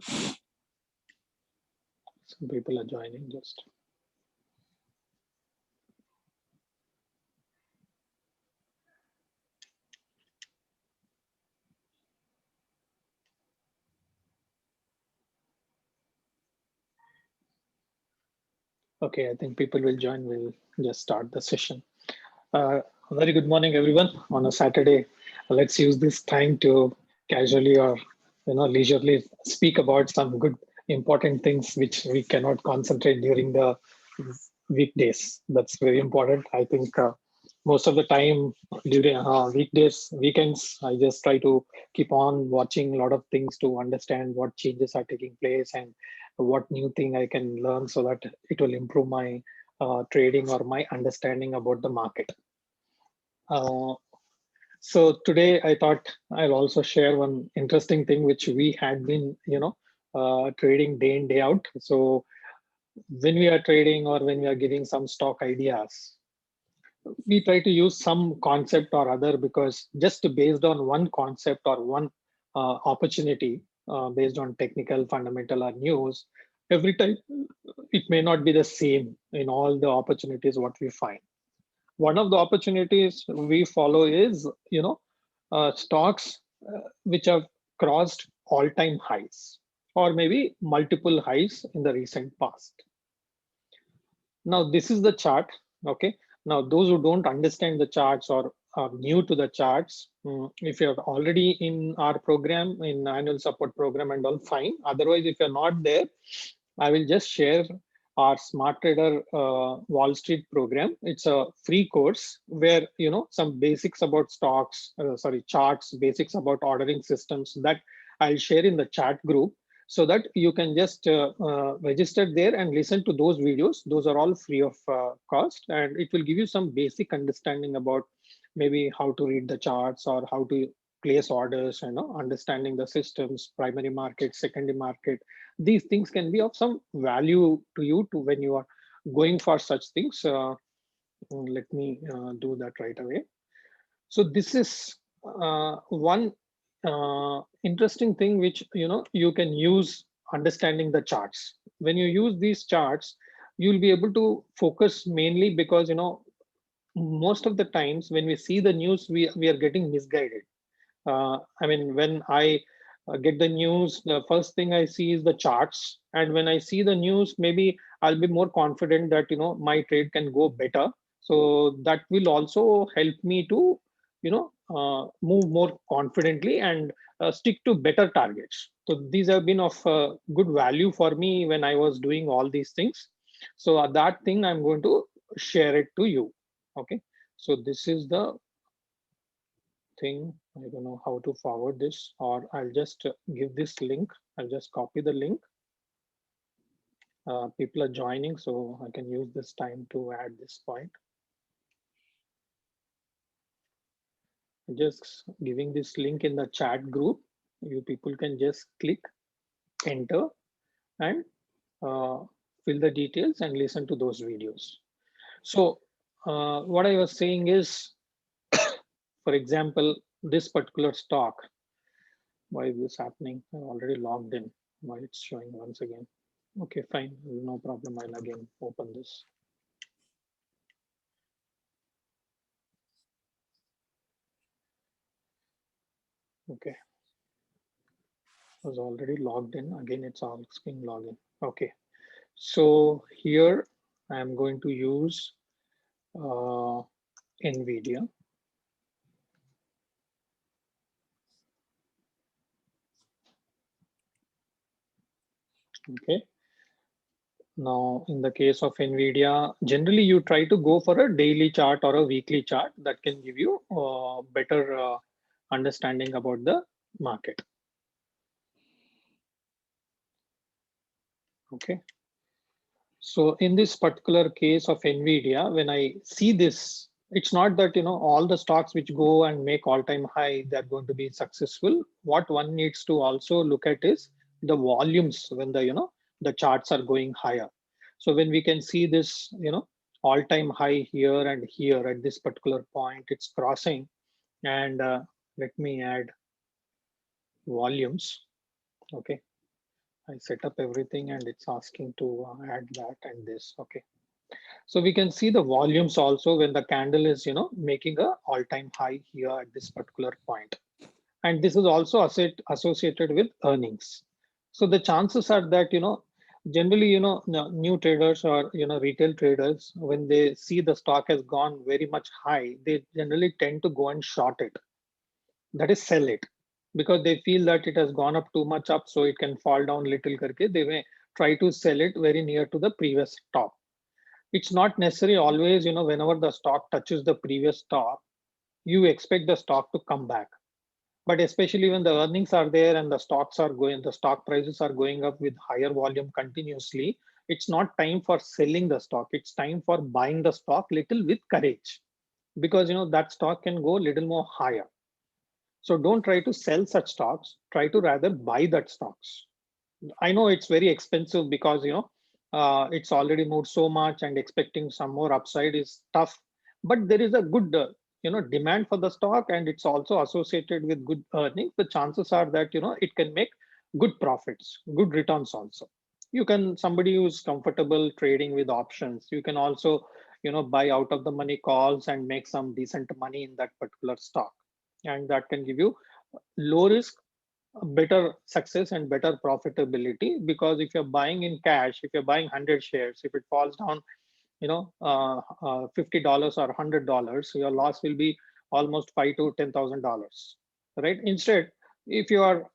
Some people are joining just. Okay, I think people will join. We'll just start the session. Uh, very good morning, everyone. On a Saturday, let's use this time to casually or leisurely speak about some good important things which we cannot concentrate during the weekdays. That's very important. I think most of the time during weekdays, weekends, I just try to keep on watching a lot of things to understand what changes are taking place and what new thing I can learn so that it will improve my trading or my understanding about the market. Uh, so today I thought I'll also share one interesting thing which we had been, trading day in, day out. So when we are trading or when we are giving some stock ideas, we try to use some concept or other because just based on one concept or one opportunity based on technical, fundamental or news, every time it may not be the same in all the opportunities what we find. One of the opportunities we follow is stocks which have crossed all-time highs or maybe multiple highs in the recent past. Now this is the chart. Okay, now those who don't understand the charts or are new to the charts, if you're already in our program, in annual support program and all, fine. Otherwise, if you're not there, I will just share our Smart Trader Wall Street program. It's a free course where some basics about stocks, charts, basics about ordering systems that I'll share in the chat group so that you can just register there and listen to those videos. Those are all free of cost, and it will give you some basic understanding about maybe how to read the charts or how to place orders, understanding the systems, primary market, secondary market. These things can be of some value to you to when you are going for such things. Let me do that right away. So this is one interesting thing which you can use understanding the charts. When you use these charts, you'll be able to focus mainly because most of the times when we see the news, we are getting misguided. I mean, when I get the news, the first thing I see is the charts, and when I see the news, maybe I'll be more confident that my trade can go better. So that will also help me to move more confidently and stick to better targets. So these have been of good value for me when I was doing all these things. So that thing I'm going to share it to you. Okay. So this is the thing. I don't know how to forward this, or I'll just give this link. I'll just copy the link. People are joining, so I can use this time to add this point. Just giving this link in the chat group. You people can just click enter and fill the details and listen to those videos. So what I was saying is, for example, this particular stock. Why is this happening? I'm already logged in. Why it's showing once again? Okay, fine, no problem. I'll again open this. Okay, I was already logged in. Again, it's asking login. Okay, so here I'm going to use NVIDIA. Okay, now in the case of NVIDIA, generally you try to go for a daily chart or a weekly chart that can give you better understanding about the market. Okay. So in this particular case of NVIDIA, when I see this, it's not that all the stocks which go and make all-time high, they're going to be successful. What one needs to also look at is the volumes when the charts are going higher. So when we can see this all-time high here and here at this particular point, it's crossing. And let me add volumes. Okay. I set up everything and it's asking to add that and this. Okay. So we can see the volumes also when the candle is, making a all-time high here at this particular point. And this is also associated with earnings. So the chances are that, generally, new traders or, retail traders, when they see the stock has gone very much high, they generally tend to go and short it. That is sell it because they feel that it has gone up too much up, so it can fall down little karke. They may try to sell it very near to the previous top. It's not necessary always, whenever the stock touches the previous top, you expect the stock to come back. But especially when the earnings are there and the stocks are going, the stock prices are going up with higher volume continuously, it's not time for selling the stock. It's time for buying the stock little with courage because that stock can go little more higher. So don't try to sell such stocks. Try to rather buy that stocks. I know it's very expensive because it's already moved so much and expecting some more upside is tough. But there is a good demand for the stock and it's also associated with good earnings. The chances are that it can make good profits, good returns also. You can somebody who's comfortable trading with options. You can also buy out of the money calls and make some decent money in that particular stock, and that can give you low risk, better success and better profitability. Because if you're buying in cash, if you're buying 100 shares, if it falls down $50 or $100, your loss will be almost five to $10,000, right? Instead, if you are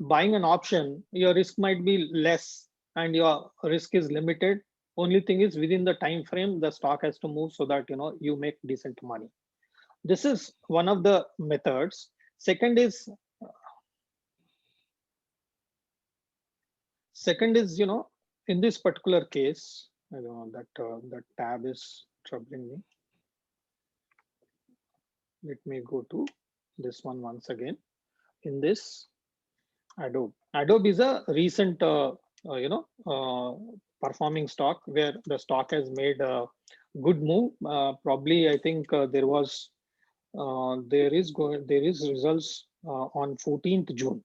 buying an option, your risk might be less and your risk is limited. Only thing is within the time frame the stock has to move so that you make decent money. This is one of the methods. Second is in this particular case, I don't know that the tab is troubling me. Let me go to this one once again. In this Adobe is a recent performing stock where the stock has made a good move. Probably I think there is results on 14th June.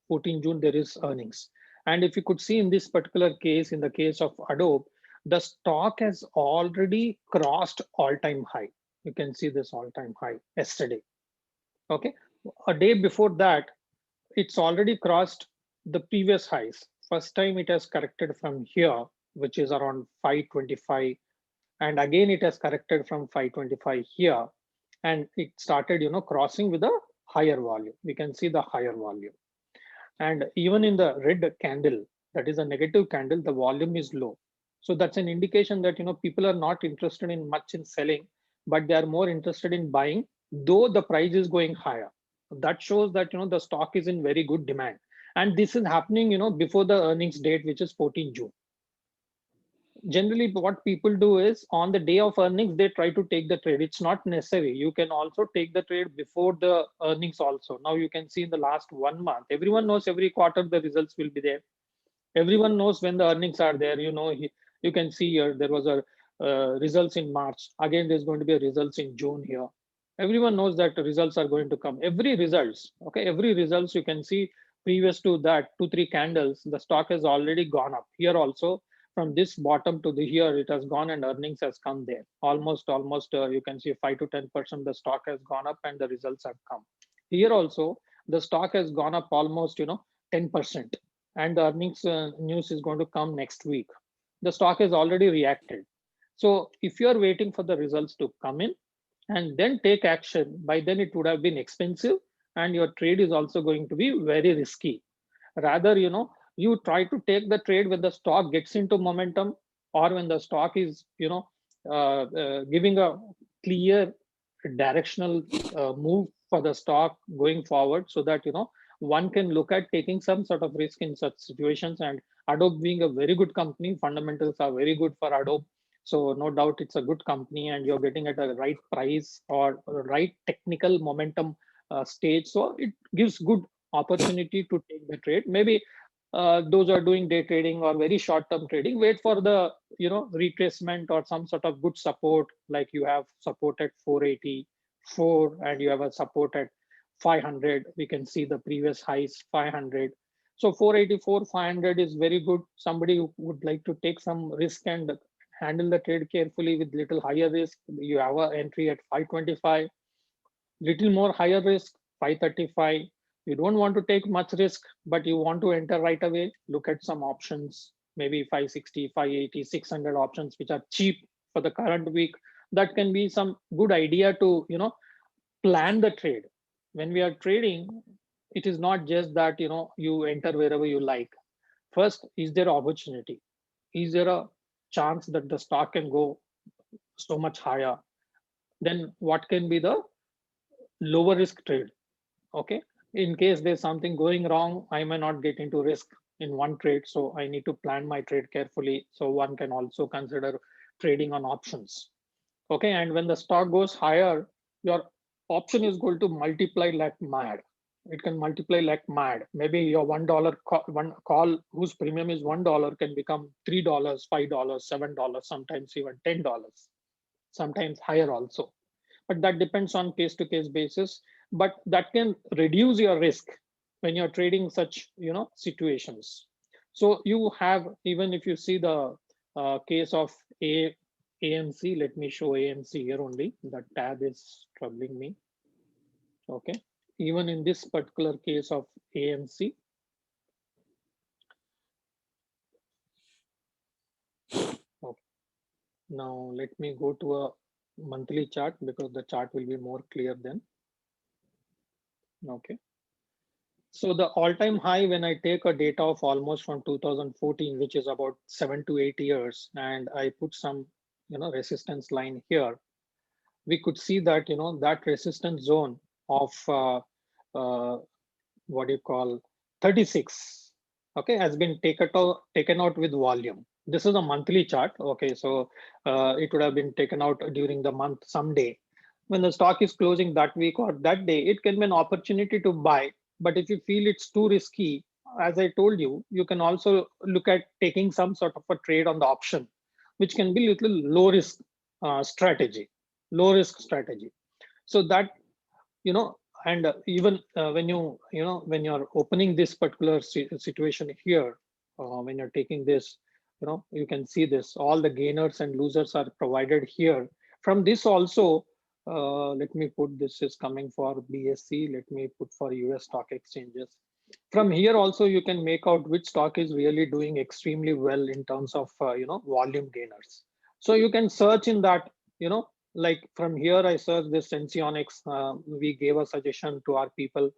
14 June, there is earnings. And if you could see in this particular case, in the case of Adobe, the stock has already crossed all-time high. You can see this all-time high yesterday. Okay. A day before that, it's already crossed the previous highs. First time it has corrected from here, which is around 525. And again, it has corrected from 525 here. And it started, crossing with a higher volume. We can see the higher volume. And even in the red candle, that is a negative candle, the volume is low. So that's an indication that people are not interested in much in selling, but they are more interested in buying, though the price is going higher. That shows that the stock is in very good demand. And this is happening before the earnings date, which is 14 June. Generally, what people do is on the day of earnings, they try to take the trade. It's not necessary. You can also take the trade before the earnings also. Now you can see in the last 1 month, everyone knows every quarter the results will be there. Everyone knows when the earnings are there. You can see here there was a results in March. Again, there's going to be a results in June here. Everyone knows that the results are going to come. Every results, okay, every results you can see previous to that 2-3 candles, the stock has already gone up. Here also from this bottom to the here it has gone and earnings has come there. Almost you can see 5 to 10% the stock has gone up and the results have come. Here also the stock has gone up almost 10%, and the earnings news is going to come next week. The stock has already reacted. So if you are waiting for the results to come in and then take action, by then it would have been expensive and your trade is also going to be very risky. Rather, you try to take the trade when the stock gets into momentum or when the stock is giving a clear directional move for the stock going forward, so that one can look at taking some sort of risk in such situations. And Adobe being a very good company, fundamentals are very good for Adobe, so no doubt it's a good company and you're getting at a right price or right technical momentum stage, so it gives good opportunity to take the trade. Maybe those are doing day trading or very short term trading, wait for the retracement or some sort of good support, like you have support at 484 and you have a support at 500. We can see the previous highs 500. So 484, 500 is very good. Somebody who would like to take some risk and handle the trade carefully with little higher risk, you have an entry at 525. Little more higher risk, 535. You don't want to take much risk, but you want to enter right away, look at some options, maybe 560, 580, 600 options, which are cheap for the current week. That can be some good idea to, plan the trade. When we are trading, it is not just that, you enter wherever you like. First, is there opportunity? Is there a chance that the stock can go so much higher? Then what can be the lower risk trade? Okay, in case there's something going wrong, I may not get into risk in one trade, so I need to plan my trade carefully. So one can also consider trading on options. Okay, and when the stock goes higher, your option is going to multiply like mad. It can multiply like mad. Maybe your $1 one call whose premium is $1 can become $3, $5, $7, sometimes even $10, sometimes higher also. But that depends on case to case basis. But that can reduce your risk when you're trading such situations. So you have, even if you see the case of AMC, let me show AMC here only. The tab is troubling me. Okay, even in this particular case of AMC, okay. Now let me go to a monthly chart because the chart will be more clear then. Okay. So the all-time high, when I take a data of almost from 2014, which is about 7 to 8 years, and I put some, resistance line here, we could see that, that resistance zone of uh, what do you call 36, okay, has been taken out with volume. This is a monthly chart. Okay, so it would have been taken out during the month someday. When the stock is closing that week or that day, it can be an opportunity to buy. But if you feel it's too risky, as I told you, you can also look at taking some sort of a trade on the option, which can be little low risk strategy, low risk strategy. So that, and even when when you're opening this particular situation here, when you're taking this, you can see this, all the gainers and losers are provided here. From this also, let me put, this is coming for BSC, let me put for US stock exchanges. From here also you can make out which stock is really doing extremely well in terms of volume gainers. So you can search in that, like from here I searched this Senseonics. We gave a suggestion to our people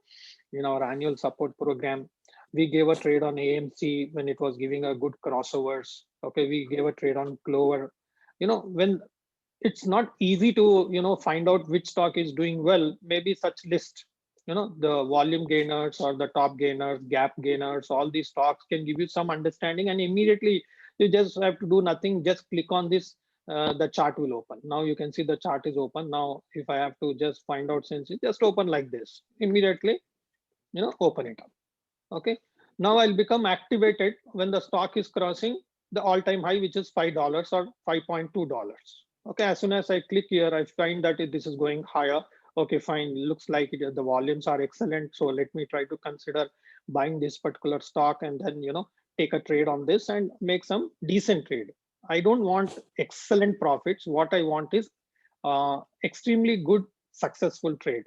in our annual support program. We gave a trade on AMC when it was giving a good crossovers. Okay, we gave a trade on Clover. When it's not easy to find out which stock is doing well, maybe such list, the volume gainers or the top gainers, gap gainers, all these stocks can give you some understanding, and immediately you just have to do nothing, just click on this, the chart will open. Now you can see the chart is open. Now if I have to just find out, since it just open like this, immediately open it up. Okay, now I'll become activated when the stock is crossing the all-time high, which is $5 or $5.2. Okay, as soon as I click here, I find that this is going higher. Okay, fine, looks like the volumes are excellent, so let me try to consider buying this particular stock, and then take a trade on this and make some decent trade. I don't want excellent profits. What I want is extremely good successful trade.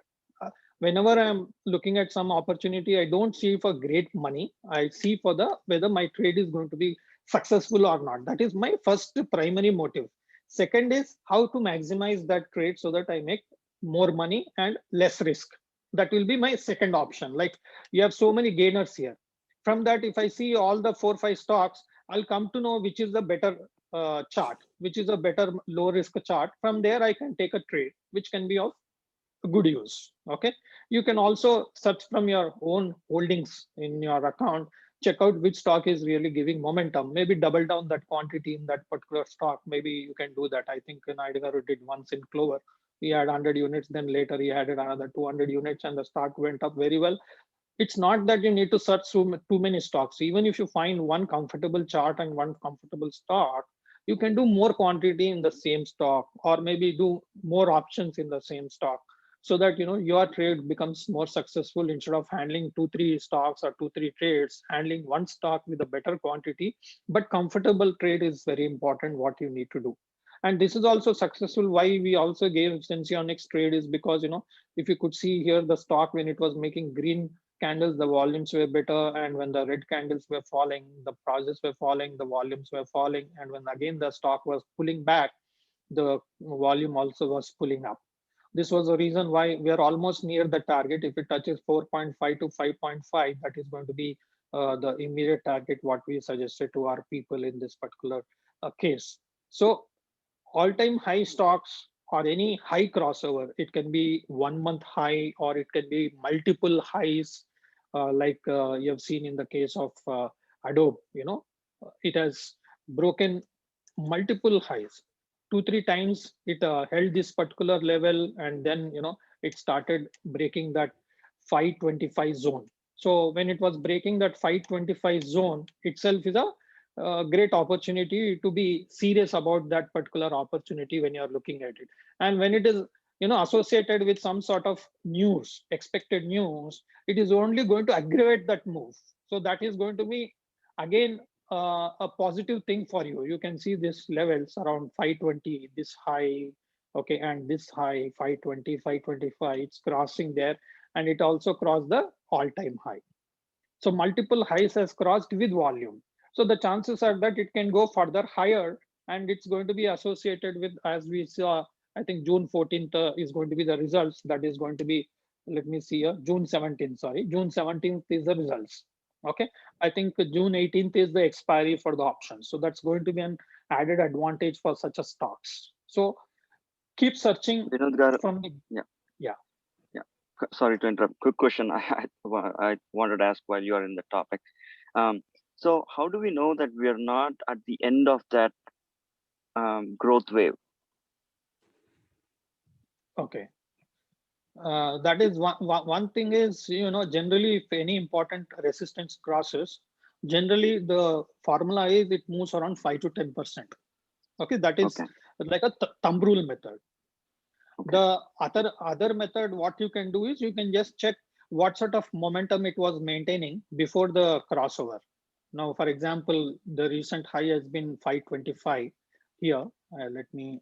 Whenever I'm looking at some opportunity, I don't see for great money. I see for the whether my trade is going to be successful or not. That is my first primary motive. Second is how to maximize that trade so that I make more money and less risk. That will be my second option. Like, you have so many gainers here. From that, if I see all the 4 5 stocks, I'll come to know which is the better chart, which is a better low risk chart. From there I can take a trade which can be of good use. Okay, you can also search from your own holdings in your account, check out which stock is really giving momentum, maybe double down that quantity in that particular stock. Maybe you can do that. I think Naigaru did once in Clover. He had 100 units, then later he added another 200 units, and the stock went up very well. It's not that you need to search too many stocks. Even if you find one comfortable chart and one comfortable stock, you can do more quantity in the same stock, or maybe do more options in the same stock. so that your trade becomes more successful. Instead of handling 2 3 stocks or 2 3 trades, handling one stock with a better quantity but comfortable trade is very important, what you need to do. And this is also successful. Why we also gave Senseonics trade is because if you could see here, the stock when it was making green candles, the volumes were better, and when the red candles were falling, the prices were falling, the volumes were falling, and when again the stock was pulling back, the volume also was pulling up. This was the reason why we are almost near the target. If it touches 4.5 to 5.5, that is going to be the immediate target what we suggested to our people in this particular case. So all-time high stocks or any high crossover, it can be 1 month high or it can be multiple highs, like you have seen in the case of Adobe. It has broken multiple highs. 2 3 times it held this particular level, and then it started breaking that 525 zone. So when it was breaking that 525 zone itself is a great opportunity to be serious about that particular opportunity when you're looking at it. And when it is associated with some sort of news, expected news, it is only going to aggravate that move. So that is going to be again a positive thing for you. You can see this levels around 520, this high, okay, and this high 520, 525, it's crossing there, and it also crossed the all-time high. So multiple highs has crossed with volume. So the chances are that it can go further higher, and it's going to be associated with, as we saw, I think June 14th is going to be the results. That is going to be, let me see here, June 17th, sorry. June 17th is the results. Okay. I think June 18th is the expiry for the options. So that's going to be an added advantage for such a stocks. So keep searching Vinod Garu, from the, yeah, yeah. yeah. Sorry to interrupt. Quick question I wanted to ask while you are in the topic. So how do we know that we are not at the end of that growth wave? Okay. That is one thing is, generally if any important resistance crosses, generally the formula is it moves around 5 to 10%. Okay, that is Okay, like a thumb rule method. okay, The other method, what you can do is you can just check what sort of momentum it was maintaining before the crossover. Now, for example, the recent high has been 525 here. Let me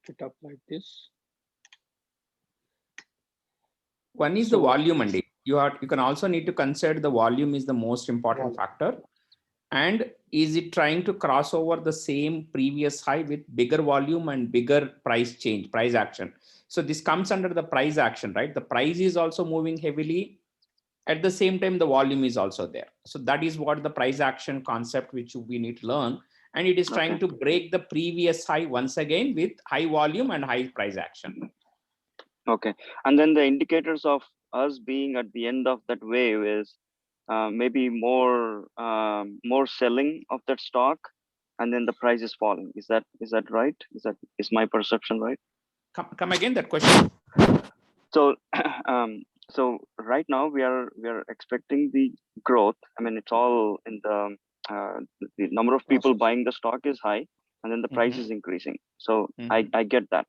put up like this. One is the So volume, and you can also need to consider the volume is the most important factor. And is it trying to cross over the same previous high with bigger volume and bigger price change, price action? So this comes under the price action, right? The price is also moving heavily. At the same time, the volume is also there. So that is what the price action concept which we need to learn. And it is trying to break the previous high once again with high volume and high price action. okay. And then the indicators of us being at the end of that wave is maybe more selling of that stock, and then the price is falling. Is that right? Is my perception right? Come again, that question. So so right now we are expecting the growth. I mean, it's all in the number of people process. buying the stock is high, and then the price is increasing. So I get that.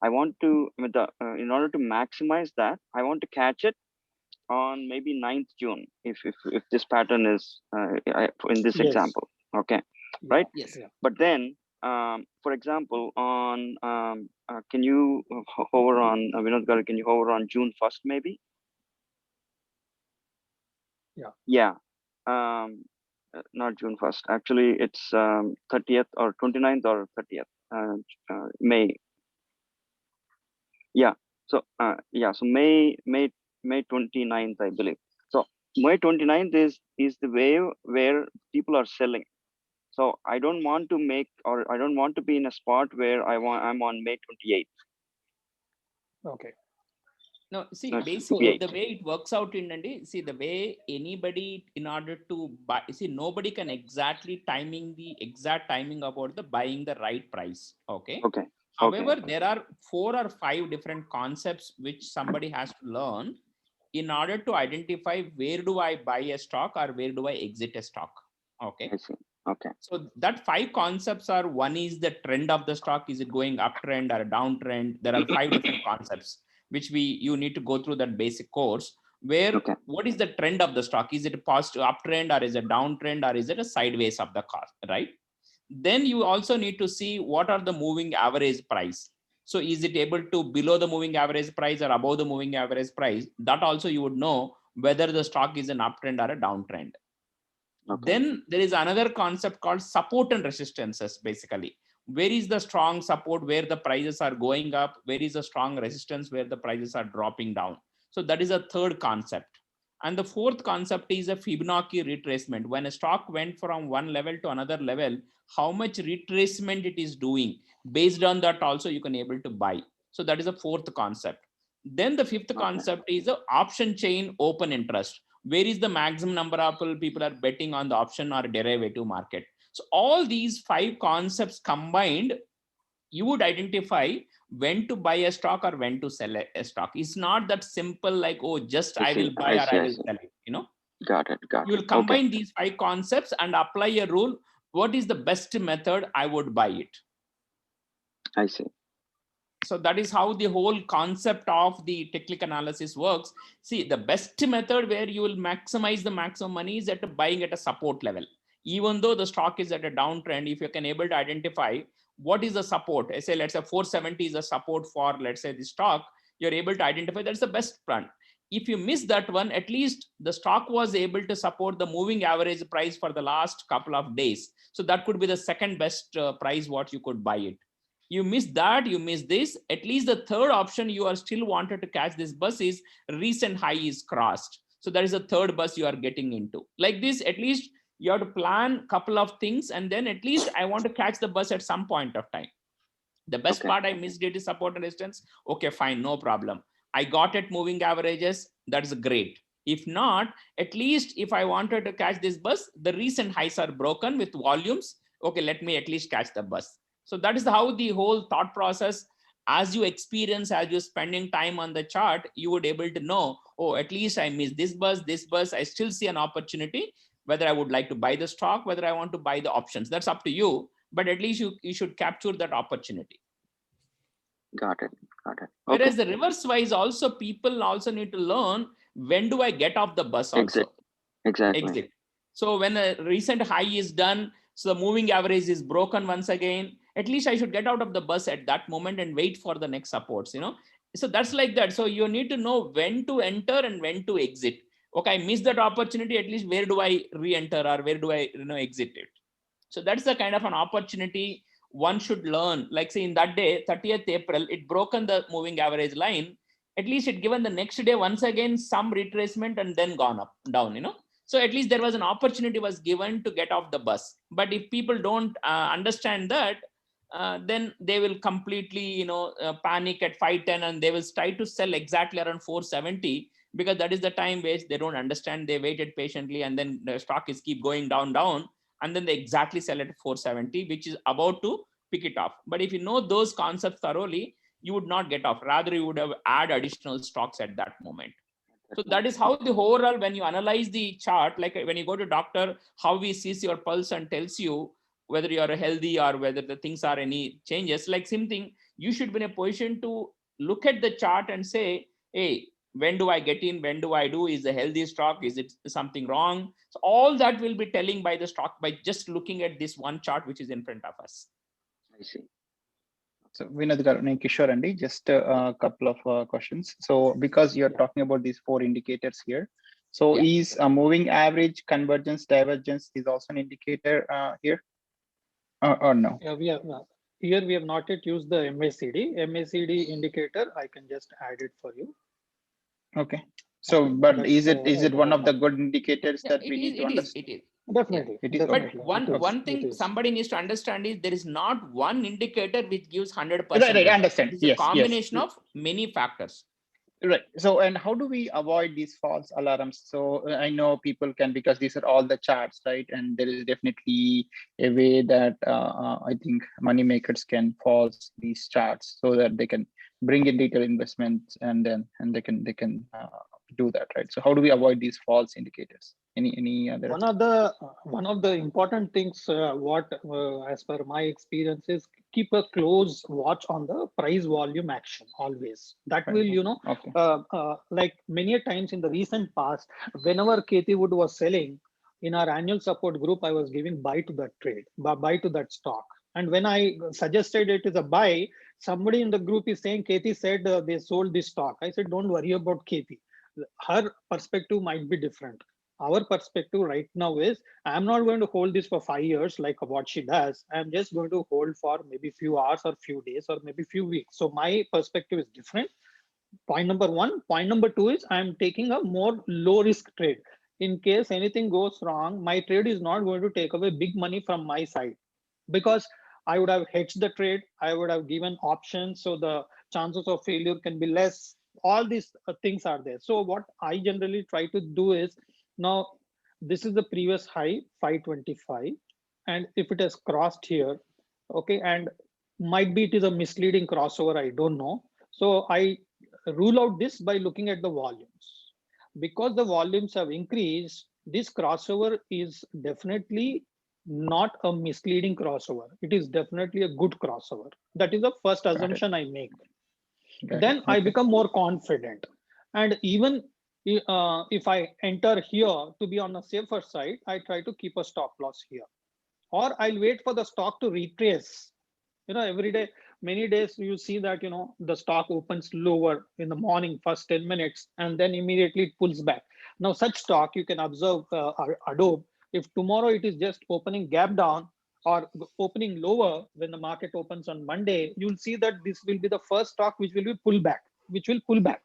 I want to, with the in order to maximize that, I want to catch it on maybe 9th June, if this pattern is in this Yes. example. Okay, Yeah. right? Yes. Yeah. But then, for example, on can you hover on Vinod Garu, can you hover on June 1st maybe? Yeah. Yeah. Not June 1st. Actually, it's 30th or 29th or 30th. May. Yeah. So so May 29th, I believe. So May 29th is the wave where people are selling. So I don't want to make, or I don't want to be in a spot where I'm on May 28th. Okay. No, see, No, So basically the 28th. way it works out in India, see the way anybody in order to buy, see, nobody can exactly timing the exact timing about the buying the right price. Okay. Okay. Okay. However, there are 4 or 5 different concepts which somebody has to learn in order to identify where do I buy a stock or where do I exit a stock. I Okay. see. Okay. So that 5 concepts are, one is the trend of the stock. Is it going uptrend or a downtrend? There are 5 different concepts which you need to go through that basic course, where Okay. what is the trend of the stock? Is it a positive uptrend, or is it a downtrend, or is it a sideways of the cost, right? Then you also need to see what are the moving average price. So is it able to below the moving average price or above the moving average price? That also you would know whether the stock is an uptrend or a downtrend. Okay. Then there is another concept called support and resistances. Basically, where is the strong support where the prices are going up? Where is the strong resistance where the prices are dropping down? So that is a third concept. And the fourth concept is a Fibonacci retracement. When a stock went from one level to another level, how much retracement it is doing. Based on that also you can able to buy. So that is a fourth concept. Then the fifth concept is the option chain open interest. Where is the maximum number of people are betting on the option or derivative market? So all these 5 concepts combined, you would identify when to buy a stock or when to sell a stock. It's not that simple like, oh, just I will buy or I will sell it, Got it. You will combine these 5 concepts and apply a rule. What is the best method? I would buy it. I see. So that is how the whole concept of the technical analysis works. See, the best method where you will maximize the maximum money is at buying at a support level. Even though the stock is at a downtrend, if you can able to identify what is the support, I say, let's say 470 is a support for, let's say, the stock, you're able to identify that's the best plan. If you miss that one, at least the stock was able to support the moving average price for the last couple of days. So that could be the second best price what you could buy it. You miss that, you miss this, at least the third option you are still wanted to catch this bus is recent high is crossed. So that is the third bus you are getting into. Like this, at least you have to plan a couple of things, and then at least I want to catch the bus at some point of time. The best part, I missed it is support and resistance. Okay, fine, no problem. I got it moving averages. That's great. If not, at least if I wanted to catch this bus, the recent highs are broken with volumes. Okay, let me at least catch the bus. So that is how the whole thought process, as you experience, as you're spending time on the chart, you would able to know, oh, at least I missed this bus, I still see an opportunity, whether I would like to buy the stock, whether I want to buy the options. That's up to you. But at least you should capture that opportunity. Got it. Whereas the reverse wise also, people also need to learn, when do I get off the bus also? Exit. So when a recent high is done, so the moving average is broken once again, at least I should get out of the bus at that moment and wait for the next supports, So that's like that. So you need to know when to enter and when to exit. Okay, I missed that opportunity, at least where do I re-enter or where do I exit it? So that's the kind of an opportunity one should learn. Like say in that day, 30th April, it broken the moving average line. At least it given the next day once again some retracement and then gone up down. So at least there was an opportunity was given to get off the bus. But if people don't understand that, then they will completely panic at 510 and they will try to sell exactly around 470, because that is the time waste. They don't understand. They waited patiently and then the stock is keep going down, and then they exactly sell at 470, which is about to pick it off. But if you know those concepts thoroughly, you would not get off. Rather, you would have add additional stocks at that moment. So that is how the overall, when you analyze the chart, like when you go to doctor, how he sees your pulse and tells you whether you are healthy or whether the things are any changes. Like same thing, you should be in a position to look at the chart and say, hey, when do I get in? When do I do? Is a healthy stock? Is it something wrong? So all that will be telling by the stock by just looking at this one chart which is in front of us. I see. So Vinod Garu, Kishore Andy, just a couple of questions. So because you're talking about these 4 indicators here, so is a moving average, convergence, divergence is also an indicator here, or no? Yeah, here we have not yet used the MACD indicator. I can just add it for you. Okay. So, but is it one of the good indicators that we need to understand? It is. Definitely. It is. But one thing somebody needs to understand is there is not one indicator which gives 100%. Right, I understand. It's a combination of many factors. Right. So, and how do we avoid these false alarms? So I know people can, because these are all the charts, right? And there is definitely a way that I think money makers can false these charts so that they can bring in retail investments and they can do that, right? So how do we avoid these false indicators? Any other? One of the important things what as per my experience is keep a close watch on the price volume action always. That will Okay. like many a times in the recent past, whenever Katie Wood was selling in our annual support group, I was giving buy to that trade, buy to that stock. And when I suggested it is a buy, somebody in the group is saying Katie said they sold this stock. I said don't worry about Katie, her perspective might be different. Our perspective right now is I'm not going to hold this for 5 years like what she does. I'm just going to hold for maybe few hours or few days or maybe few weeks. So my perspective is different. Point number one. Point number two is I'm taking a more low risk trade. In case anything goes wrong, my trade is not going to take away big money from my side, because I would have hedged the trade, I would have given options, so the chances of failure can be less. All these things are there. So what I generally try to do is, now this is the previous high 525, and if it has crossed here, okay, and might be it is a misleading crossover, I don't know. So I rule out this by looking at the volumes. Because the volumes have increased, this crossover is definitely not a misleading crossover. It is definitely a good crossover. That is the first assumption I make. Then I become more confident. And even if I enter here to be on a safer side, I try to keep a stop loss here. Or I'll wait for the stock to retrace. Every day, many days you see that, the stock opens lower in the morning, first 10 minutes, and then immediately it pulls back. Now, such stock you can observe Adobe. If tomorrow it is just opening gap down or opening lower when the market opens on Monday, you'll see that this will be the first stock which will be pull back, which will pull back.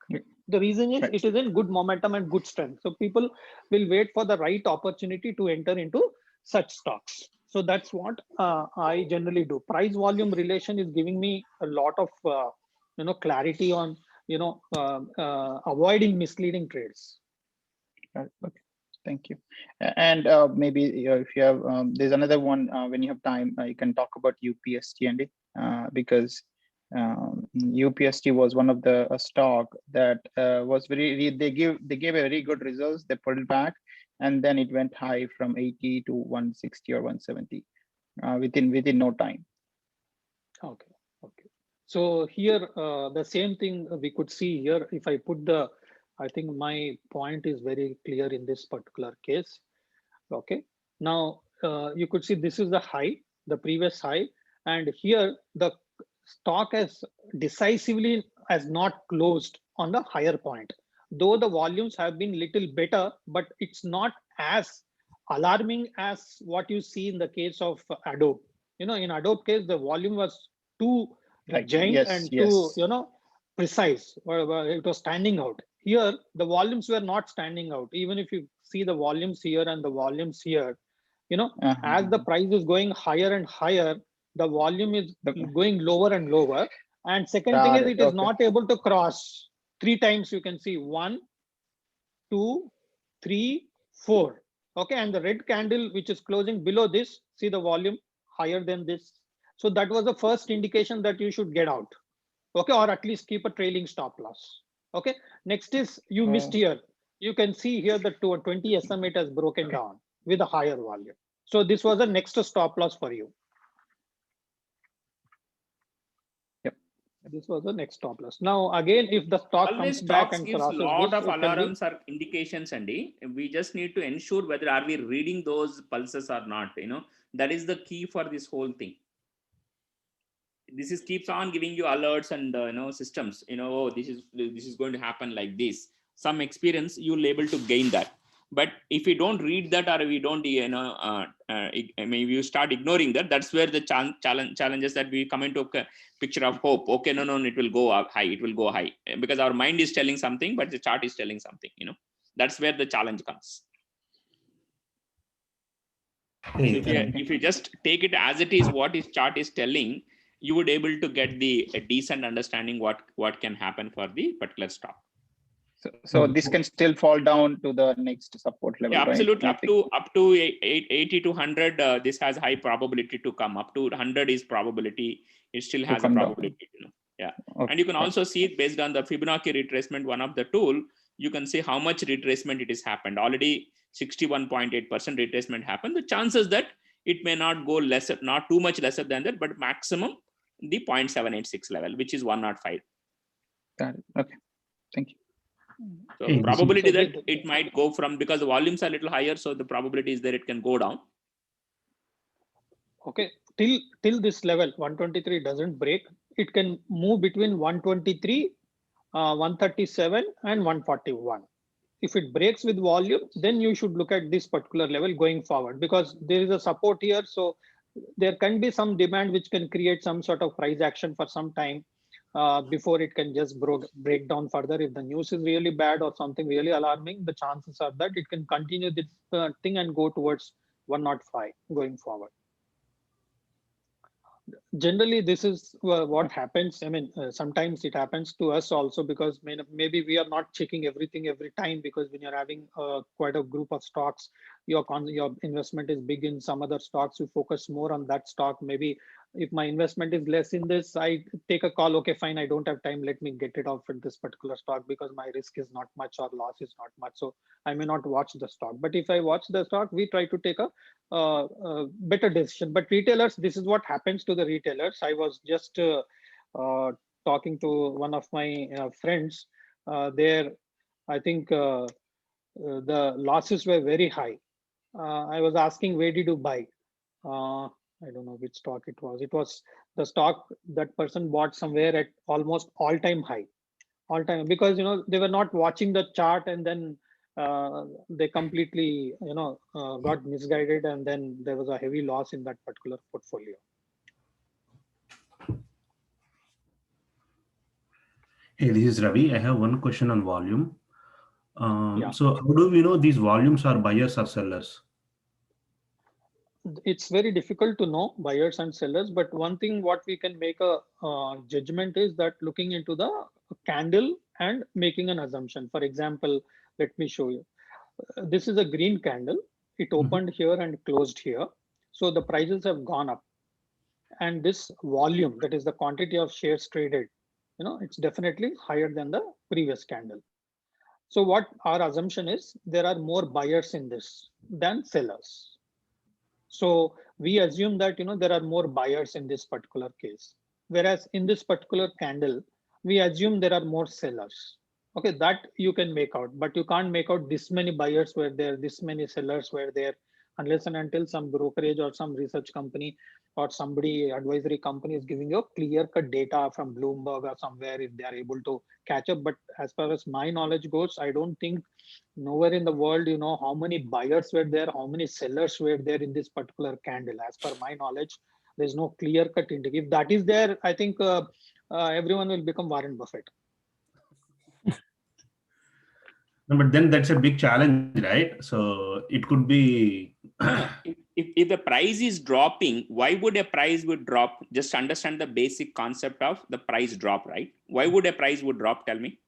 The reason is it is in good momentum and good strength. So people will wait for the right opportunity to enter into such stocks. So that's what I generally do. Price volume relation is giving me a lot of clarity on avoiding misleading trades. Okay, thank you. And maybe if you have, there's another one when you have time, you can talk about UPST, Andy, because UPST was one of the stock that was they gave a very good results. They pulled back, and then it went high from 80 to 160 or 170 within no time. Okay. So here the same thing we could see here. If I put I think my point is very clear in this particular case. Okay. Now you could see this is the high, the previous high, and here the stock has decisively has not closed on the higher point. Though the volumes have been little better, but it's not as alarming as what you see in the case of Adobe. In Adobe case, the volume was too giant and too precise. It was standing out. Here, the volumes were not standing out. Even if you see the volumes here and the volumes here, as the price is going higher and higher, the volume is going lower and lower. And second thing is it is not able to cross 3 times. You can see 1, 2, 3, 4. Okay, and the red candle which is closing below this, see the volume higher than this. So that was the first indication that you should get out. Okay, or at least keep a trailing stop loss. Okay, next is you missed here. You can see here that 20 SMA it has broken down with a higher volume. So this was the next stop loss for you. Yep. This was the next stop loss. Now again, if the stock comes back and gives crosses lot this, of alarms or indications, Andy. We just need to ensure whether are we reading those pulses or not. That is the key for this whole thing. This is keeps on giving you alerts and systems. Oh, this is going to happen like this. Some experience you'll able to gain that. But if you don't read that, or we don't, maybe you start ignoring that, that's where the challenges that we come into a picture of hope. Okay, no, it will go up high. It will go high because our mind is telling something, but the chart is telling something. That's where the challenge comes. So if you just take it as it is, what is chart is telling, you would able to get a decent understanding what can happen for the particular stock. So this can still fall down to the next support level, absolutely, right? Up to 80 to 100, this has high probability to come. Up to 100 is probability. It still has a probability. Yeah, okay. And you can also see it based on the Fibonacci retracement, one of the tool. you can say how much retracement it has happened. Already 61.8% retracement happened. The chances that it may not go lesser, not too much lesser than that, but maximum the 0.786 level, which is 105. Got it. Okay. Thank you. So Hey, probability that it might go from, because the volumes are a little higher, so the probability is that it can go down. Okay, till this level 123 doesn't break, it can move between 123, 137 and 141. If it breaks with volume, then you should look at this particular level going forward, because there is a support here. So there can be some demand which can create some sort of price action for some time before it can just break down further. If the news is really bad or something really alarming, the chances are that it can continue this thing and go towards 105 going forward. Generally, this is what happens. I mean, sometimes it happens to us also, because maybe we are not checking everything every time, because when you're having quite a group of stocks, your investment is big in some other stocks, you focus more on that stock. Maybe if my investment is less in this, I take a call, okay, fine, I don't have time, let me get it off at this particular stock because my risk is not much or loss is not much, so I may not watch the stock. But if I watch the stock, we try to take a better decision. But retailers, this is what happens to the retailers. I was just talking to one of my friends there. I think the losses were very high. I was asking, where did you buy? I don't know which stock it was. It was the stock that person bought somewhere at almost all-time high, because they were not watching the chart, and then they completely got misguided, and then there was a heavy loss in that particular portfolio. Hey, this is Ravi. I have one question on volume. Yeah. So how do we know these volumes are buyers or sellers? It's very difficult to know buyers and sellers, but one thing what we can make a judgment is that looking into the candle and making an assumption. For example, let me show you. This is a green candle. It opened here and closed here. So the prices have gone up. And this volume, that is the quantity of shares traded, it's definitely higher than the previous candle. So what our assumption is, there are more buyers in this than sellers. So we assume that there are more buyers in this particular case, whereas in this particular candle, we assume there are more sellers. Okay, that you can make out, but you can't make out this many buyers were there, this many sellers were there, unless and until some brokerage or some research company or somebody advisory company is giving you clear-cut data from Bloomberg or somewhere, if they are able to catch up. But as far as my knowledge goes, I don't think nowhere in the world how many buyers were there, how many sellers were there in this particular candle. As per my knowledge, there's no clear-cut indicator. If that is there, I think everyone will become Warren Buffett. No, but then that's a big challenge, right? So it could be. If the price is dropping, why would a price would drop? Just understand the basic concept of the price drop, right? Why would a price would drop? Tell me.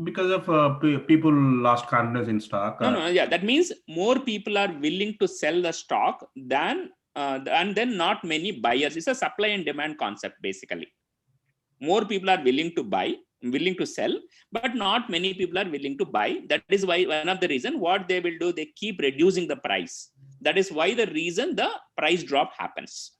Because of people lost confidence in stock. Yeah, that means more people are willing to sell the stock than and then not many buyers. It's a supply and demand concept basically. More people are willing to buy, willing to sell, but not many people are willing to buy. That is why one of the reason what they will do, they keep reducing the price. That is why the reason the price drop happens.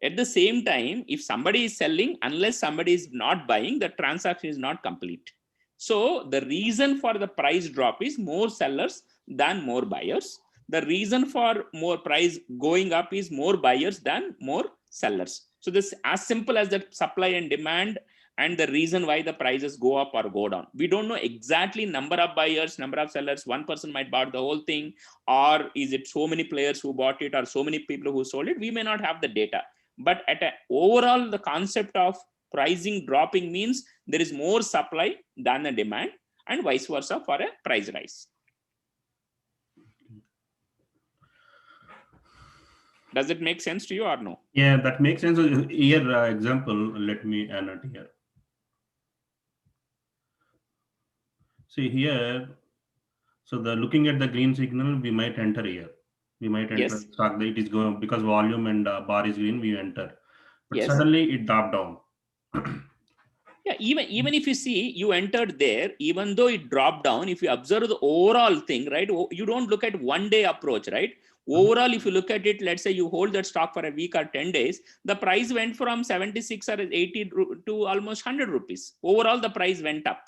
At the same time, if somebody is selling, unless somebody is not buying, the transaction is not complete. So the reason for the price drop is more sellers than more buyers. The reason for more price going up is more buyers than more sellers. So this as simple as the supply and demand and the reason why the prices go up or go down. We don't know exactly number of buyers, number of sellers. One person might buy the whole thing, or is it so many players who bought it or so many people who sold it? We may not have the data. But at an overall, the concept of pricing dropping means there is more supply than the demand, and vice versa for a price rise. Does it make sense to you or no? Yeah, that makes sense. Here, example, let me annotate here. See here, so the looking at the green signal, we might enter here. We might enter stock that it is going because volume and bar is green, we enter. But suddenly it dropped down. Yeah, even if you see you entered there, even though it dropped down, if you observe the overall thing, right, you don't look at 1 day approach, right? Overall, if you look at it, let's say you hold that stock for a week or 10 days, the price went from 76 or 80 to almost 100 rupees. Overall, the price went up.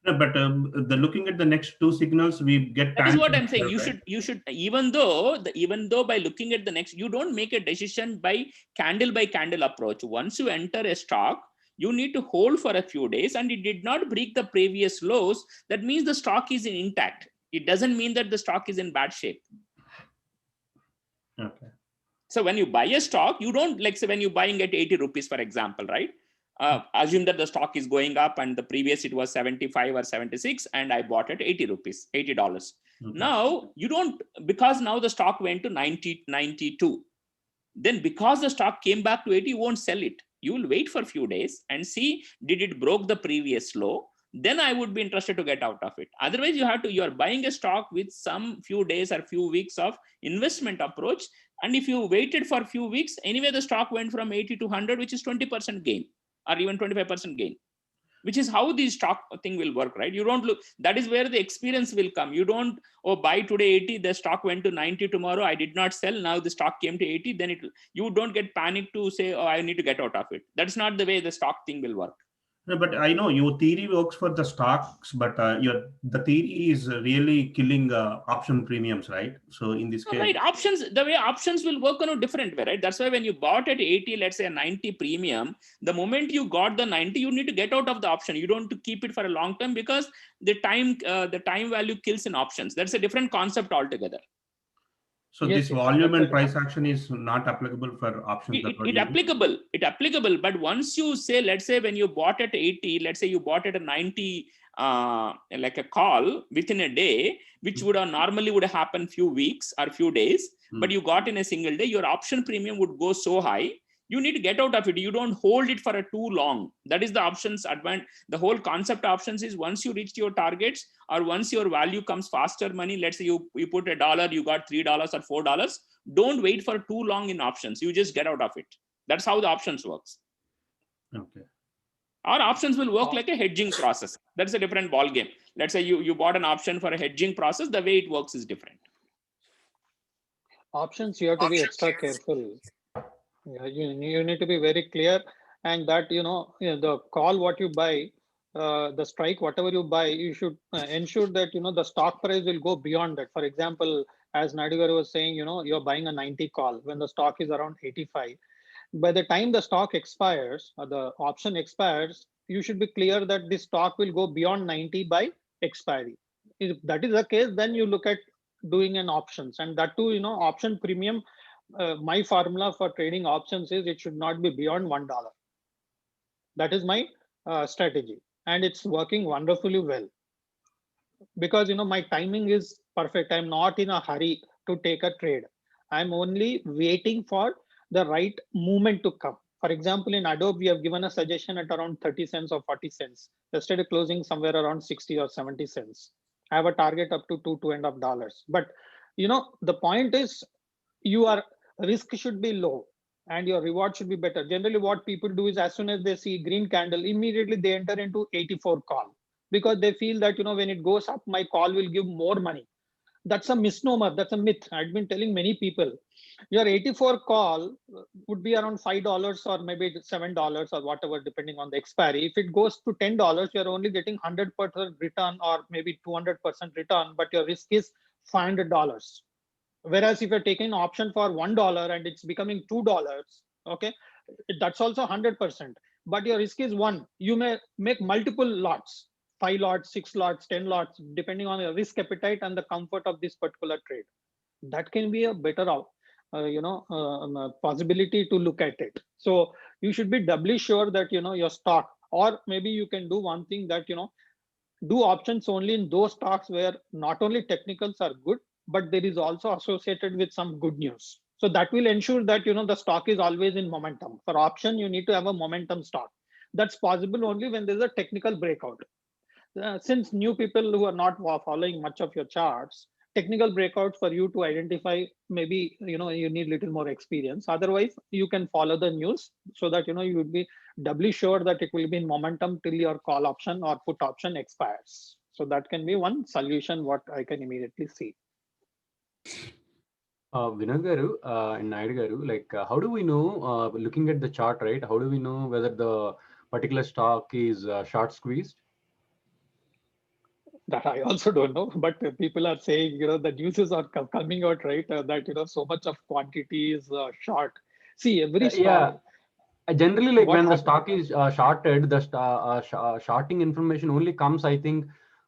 No, but the looking at the next two signals, we get. That is what I'm saying. You should even though by looking at the next, you don't make a decision by candle approach. Once you enter a stock, you need to hold for a few days, and it did not break the previous lows. That means the stock is intact. It doesn't mean that the stock is in bad shape. Okay. So when you buy a stock, you don't, like, say when you're buying at 80 rupees, for example, right? Assume that the stock is going up and the previous it was 75 or 76 and I bought at 80 rupees, $80. Okay. Now you don't, because now the stock went to 90, 92. Then because the stock came back to 80, you won't sell it. You will wait for a few days and see, did it broke the previous low? Then I would be interested to get out of it. Otherwise, you are buying a stock with some few days or few weeks of investment approach. And if you waited for a few weeks, anyway, the stock went from 80 to 100, which is 20% gain or even 25% gain, which is how the stock thing will work, right? You don't look, that is where the experience will come. You don't, oh, buy today 80, the stock went to 90 tomorrow, I did not sell, now the stock came to 80, then you don't get panic to say, oh, I need to get out of it. That's not the way the stock thing will work. No, but I know your theory works for the stocks, but the theory is really killing option premiums, right? So in this case, right, options, the way options will work on a different way, right? That's why when you bought at 80, let's say a 90 premium, the moment you got the 90, you need to get out of the option. You don't to keep it for a long term, because the time value kills in options. That's a different concept altogether. So yes, this volume and price action is not applicable for options. It applicable, but once you say, let's say when you bought at 80, let's say you bought at a 90, like a call within a day, which would have normally would have happened few weeks or few days, but you got in a single day, your option premium would go so high. You need to get out of it. You don't hold it for a too long. That is the options advantage. The whole concept of options is once you reach your targets, or once your value comes faster money, let's say you put $1, you got $3 or $4. Don't wait for too long in options. You just get out of it. That's how the options works. Okay. Our options will work like a hedging process. That's a different ball game. Let's say you bought an option for a hedging process. The way it works is different. Options, you have to be extra careful. Yeah, you need to be very clear, and that the call what you buy, the strike whatever you buy, you should ensure that the stock price will go beyond that. For example, as Nadigar was saying, you're buying a 90 call when the stock is around 85. By the time the stock expires or the option expires, you should be clear that the stock will go beyond 90 by expiry. If that is the case, then you look at doing an options, and that too, option premium. My formula for trading options is it should not be beyond $1. That is my strategy, and it's working wonderfully well, because my timing is perfect. I'm not in a hurry to take a trade. I'm only waiting for the right moment to come. For example, in Adobe, we have given a suggestion at around 30 cents or 40 cents. Yesterday closing somewhere around 60 or 70 cents. I have a target up to $2.5. But the point is, your risk should be low and your reward should be better. Generally, what people do is, as soon as they see green candle, immediately they enter into 84 call, because they feel that when it goes up, my call will give more money. That's a misnomer. That's a myth. I've been telling many people, your 84 call would be around $5 or maybe $7 or whatever, depending on the expiry. If it goes to $10, you're only getting 100% return or maybe 200% return, but your risk is $500. Whereas if you're taking an option for $1 and it's becoming $2, okay, that's also 100%. But your risk is 1. You may make multiple lots, 5 lots, 6 lots, 10 lots, depending on your risk appetite and the comfort of this particular trade. That can be a better possibility to look at it. So you should be doubly sure that your stock, or maybe you can do one thing, that do options only in those stocks where not only technicals are good, but there is also associated with some good news. So that will ensure that the stock is always in momentum. For option, you need to have a momentum stock. That's possible only when there's a technical breakout. Since new people who are not following much of your charts, technical breakout for you to identify. Maybe you need little more experience. Otherwise, you can follow the news so that you would be doubly sure that it will be in momentum till your call option or put option expires. So that can be one solution what I can immediately see. Vinod garu and Naidu garu, like how do we know, looking at the chart, right? How do we know whether the particular stock is short squeezed? That I also don't know, but people are saying, the news are coming out, right? That, so much of quantity is short. See, every stock, Yeah, generally, like what when the happens? stock is shorted, the shorting information only comes, I think,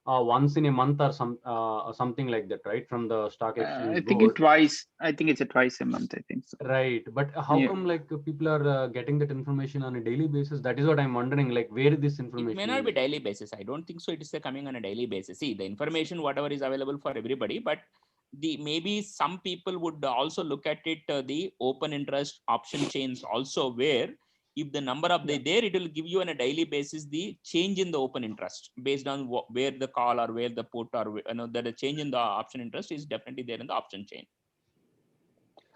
once in a month or something like that, right? From the stock I exchange think it board. twice. I think it's a twice a month. I think so. Right, but how Yeah. come like people are getting that information on a daily basis? That is what I'm wondering. Like, where this It may information not be is. daily basis. I don't think so. It is coming on a daily basis. See, the information, whatever is available for everybody, but maybe some people would also look at it, the open interest option chains also, where if the number of there, it will give you on a daily basis the change in the open interest based on where the call or where the put, or that the change in the option interest is definitely there in the option chain.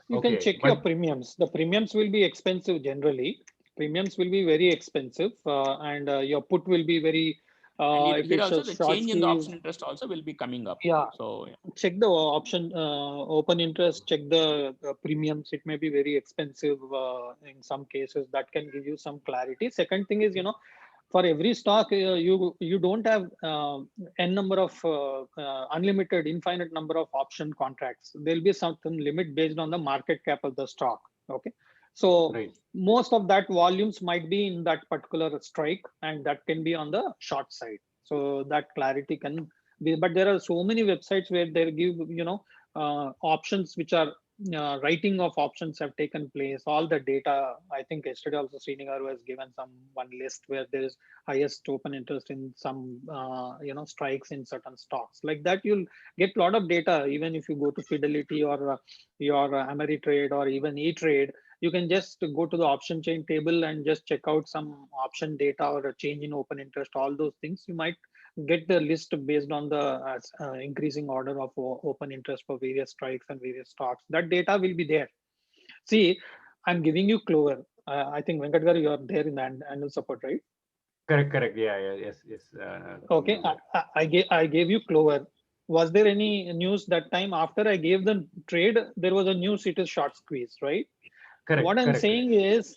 You can Okay, check your but premiums. The premiums will be expensive generally. Premiums will be very expensive, and your put will be very. And If here it's also a the short change in the squeeze, option interest also will be coming up. yeah. So yeah. Check the option open interest. Check the premiums. It may be very expensive in some cases. That can give you some clarity. Second thing is, for every stock, you don't have n number of unlimited, infinite number of option contracts. There'll be something limit based on the market cap of the stock. Okay, so right. most of that volumes might be in that particular strike, and that can be on the short side. So that clarity can be. But there are so many websites where they give options which are writing of options have taken place, all the data. I think yesterday also Srinagar was given one list where there is highest open interest in some strikes in certain stocks. Like that, you'll get a lot of data. Even if you go to Fidelity or your Ameritrade or even E-Trade, you can just go to the option chain table and just check out some option data or a change in open interest. All those things you might get the list based on the increasing order of open interest for various strikes and various stocks. That data will be there. See, I'm giving you Clover. I think Venkat garu, you are there in the annual support, right? Correct. Yeah. Yes. Okay, I gave you Clover. Was there any news that time after I gave the trade? There was a news. It is short squeeze, right? What I'm Correct. saying is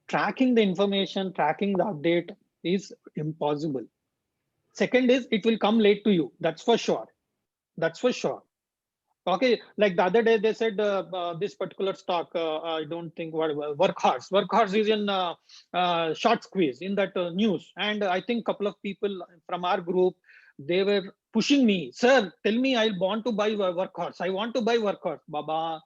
tracking the information, tracking the update is impossible. Second is it will come late to you. That's for sure. That's for sure. Okay, like the other day they said this particular stock. I don't think what Workhorse. Workhorse is in short squeeze in that news, and I think couple of people from our group they were pushing me. Sir, tell me I want to buy Workhorse. I want to buy Workhorse. Baba,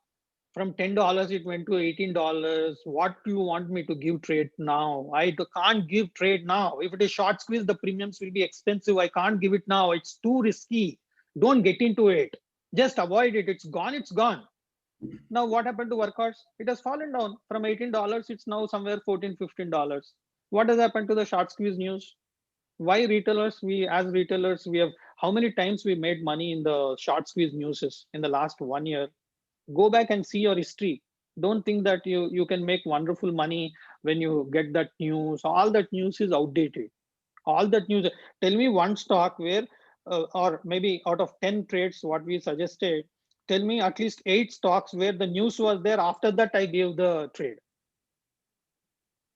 from $10 it went to $18. What do you want me to give trade now? Can't give trade now. If it is short squeeze, the premiums will be expensive. I can't give it now. It's too risky. Don't get into it. Just avoid it. It's gone. It's gone. Now what happened to Workhorse? It has fallen down from $18. It's now somewhere $14-15. What has happened to the short squeeze news? Why retailers? We as retailers, we have how many times we made money in the short squeeze news in the last 1 year? Go back and see your history. Don't think that you can make wonderful money when you get that news. All that news is outdated. All that news. Tell me one stock where or maybe out of 10 trades what we suggested, tell me at least 8 stocks where the news was there. After that I gave the trade.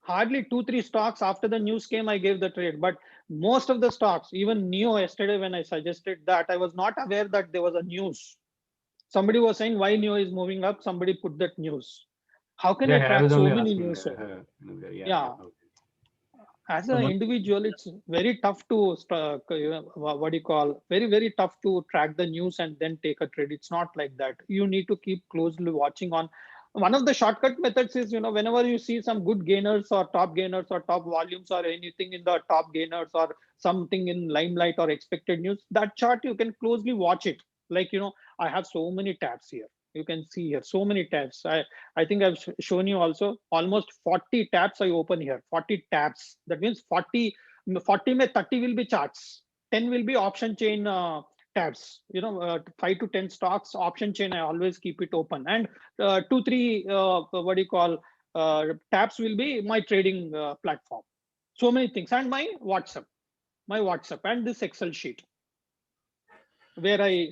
Hardly 2-3 stocks after the news came I gave the trade. But most of the stocks, even Neo yesterday when I suggested that, I was not aware that there was a news. Somebody was saying why Neo is moving up. Somebody put that news. How can I Yeah, I track was so only many asking. news? Yeah. Yeah, Okay. as So an one, individual, it's very tough to what do you call? Very tough to track the news and then take a trade. It's not like that. You need to keep closely watching on. One of the shortcut methods is, whenever you see some good gainers or top volumes or anything in the top gainers or something in limelight or expected news, that chart you can closely watch it. Like, I have so many tabs here. You can see here so many tabs. I think I've shown you also almost 40 tabs I open here. 40 tabs. That means 40 में 30 will be charts. 10 will be option chain tabs, 5 to 10 stocks, option chain, I always keep it open. And 2-3 tabs will be my trading platform. So many things. And my WhatsApp and this Excel sheet where I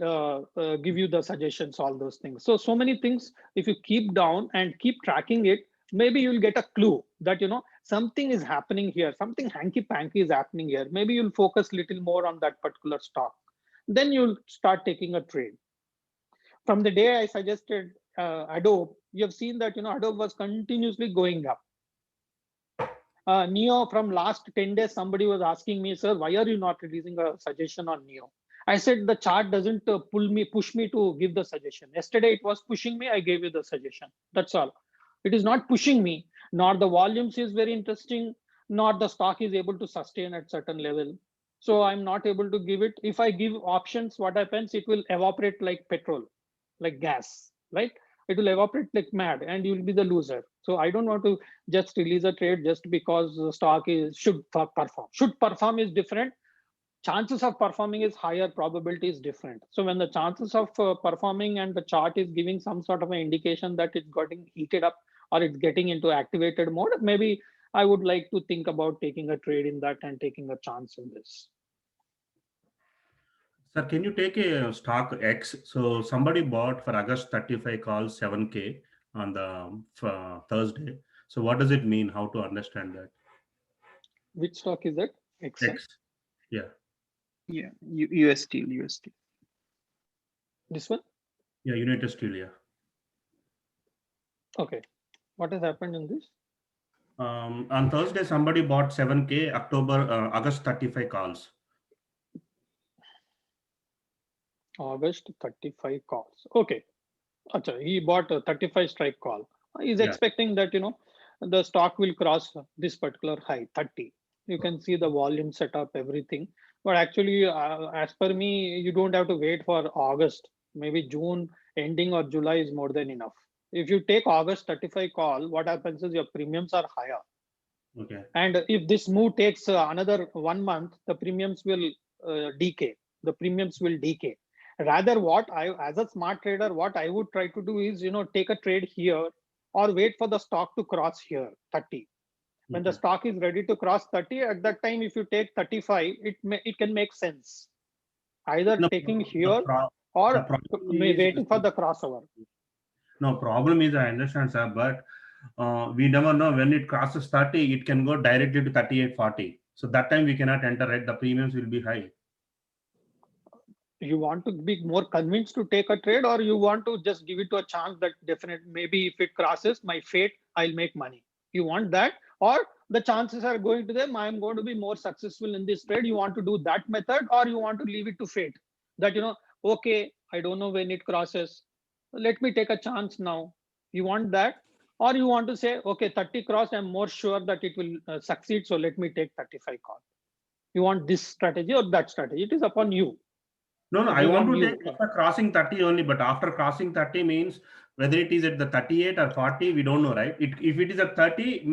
give you the suggestions, all those things. So many things. If you keep down and keep tracking it, maybe you'll get a clue that something is happening here, something hanky panky is happening here. Maybe you'll focus little more on that particular stock. Then you'll start taking a trade. From the day I suggested Adobe, you have seen that Adobe was continuously going up. Neo, from last 10 days, somebody was asking me, sir, why are you not releasing a suggestion on Neo? I said the chart doesn't push me to give the suggestion. Yesterday it was pushing me, I gave you the suggestion. That's all. It is not pushing me, nor the volumes is very interesting, nor the stock is able to sustain at certain level. So I'm not able to give it. If I give options, what happens? It will evaporate like petrol, like gas, right? It will evaporate like mad and you'll be the loser. So I don't want to just release a trade just because the stock should perform. Should perform is different. Chances of performing is higher, probability is different. So when the chances of performing and the chart is giving some sort of an indication that it's getting heated up or it's getting into activated mode, maybe I would like to think about taking a trade in that and taking a chance in this. Sir, can you take a stock X? So somebody bought for August 35 calls 7K on the Thursday. So what does it mean? How to understand that? Which stock is that? X. Yeah. Yeah. US Steel. This one? Yeah, United Steel, yeah. Okay. What has happened in this? On Thursday, somebody bought 7K August 35 calls. August 35 calls. Okay. Achha, he bought a 35 strike call. He's expecting that, the stock will cross this particular high, 30. You can see the volume setup, everything. But actually, as per me, you don't have to wait for August. Maybe June ending or July is more than enough. If you take August 35 call, what happens is your premiums are higher. Okay. And if this move takes another 1 month, the premiums will decay. The premiums will decay. Rather, as a smart trader, what I would try to do is, take a trade here or wait for the stock to cross here, 30. When the stock is ready to cross 30, at that time, if you take 35, it can make sense. Either taking here or waiting for the crossover. No, problem is, I understand, sir, but we never know when it crosses 30, it can go directly to 38, 40. So that time we cannot enter, right? The premiums will be high. You want to be more convinced to take a trade, or you want to just give it to a chance that definitely maybe if it crosses my fate, I'll make money. You want that, or the chances are going to them, I'm going to be more successful in this trade. You want to do that method, or you want to leave it to fate that, okay, I don't know when it crosses. Let me take a chance now. You want that, or you want to say, okay, 30 cross, I'm more sure that it will succeed. So let me take 35 call. You want this strategy or that strategy? It is upon you. No, I want to take after crossing 30 only, but after crossing 30 means whether it is at the 38 or 40, we don't know, right? If it is at 30,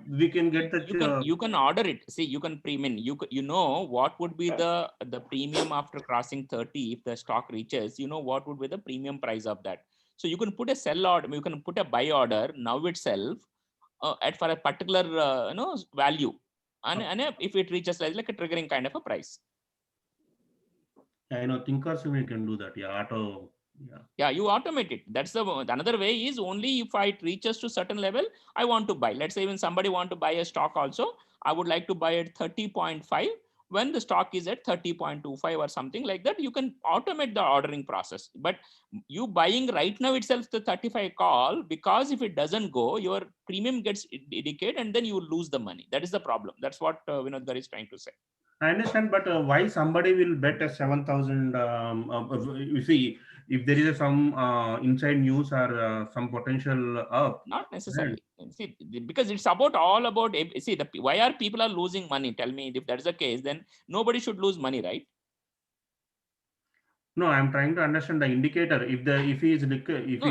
we can get the. You can order it. See, you can premium. You know what would be the premium after crossing 30 if the stock reaches. You know what would be the premium price of that. So you can put a sell order. You can put a buy order now itself for a particular value, and if it reaches like a triggering kind of a price. I know thinkers we can do that. Yeah, Yeah, you automate it. That's another way is only if it reaches to certain level, I want to buy. Let's say when somebody want to buy a stock also, I would like to buy at 30.5. When the stock is at 30.25 or something like that, you can automate the ordering process. But you buying right now itself the 35 call, because if it doesn't go, your premium gets decayed and then you will lose the money. That is the problem. That's what Vinod is trying to say. I understand, but why somebody will bet a 7,000? You see, if there is some inside news or some potential up. Not necessarily. See, because it's all about. See, why are people are losing money? Tell me, if that's the case, then nobody should lose money, right? No, I'm trying to understand the indicator. If he is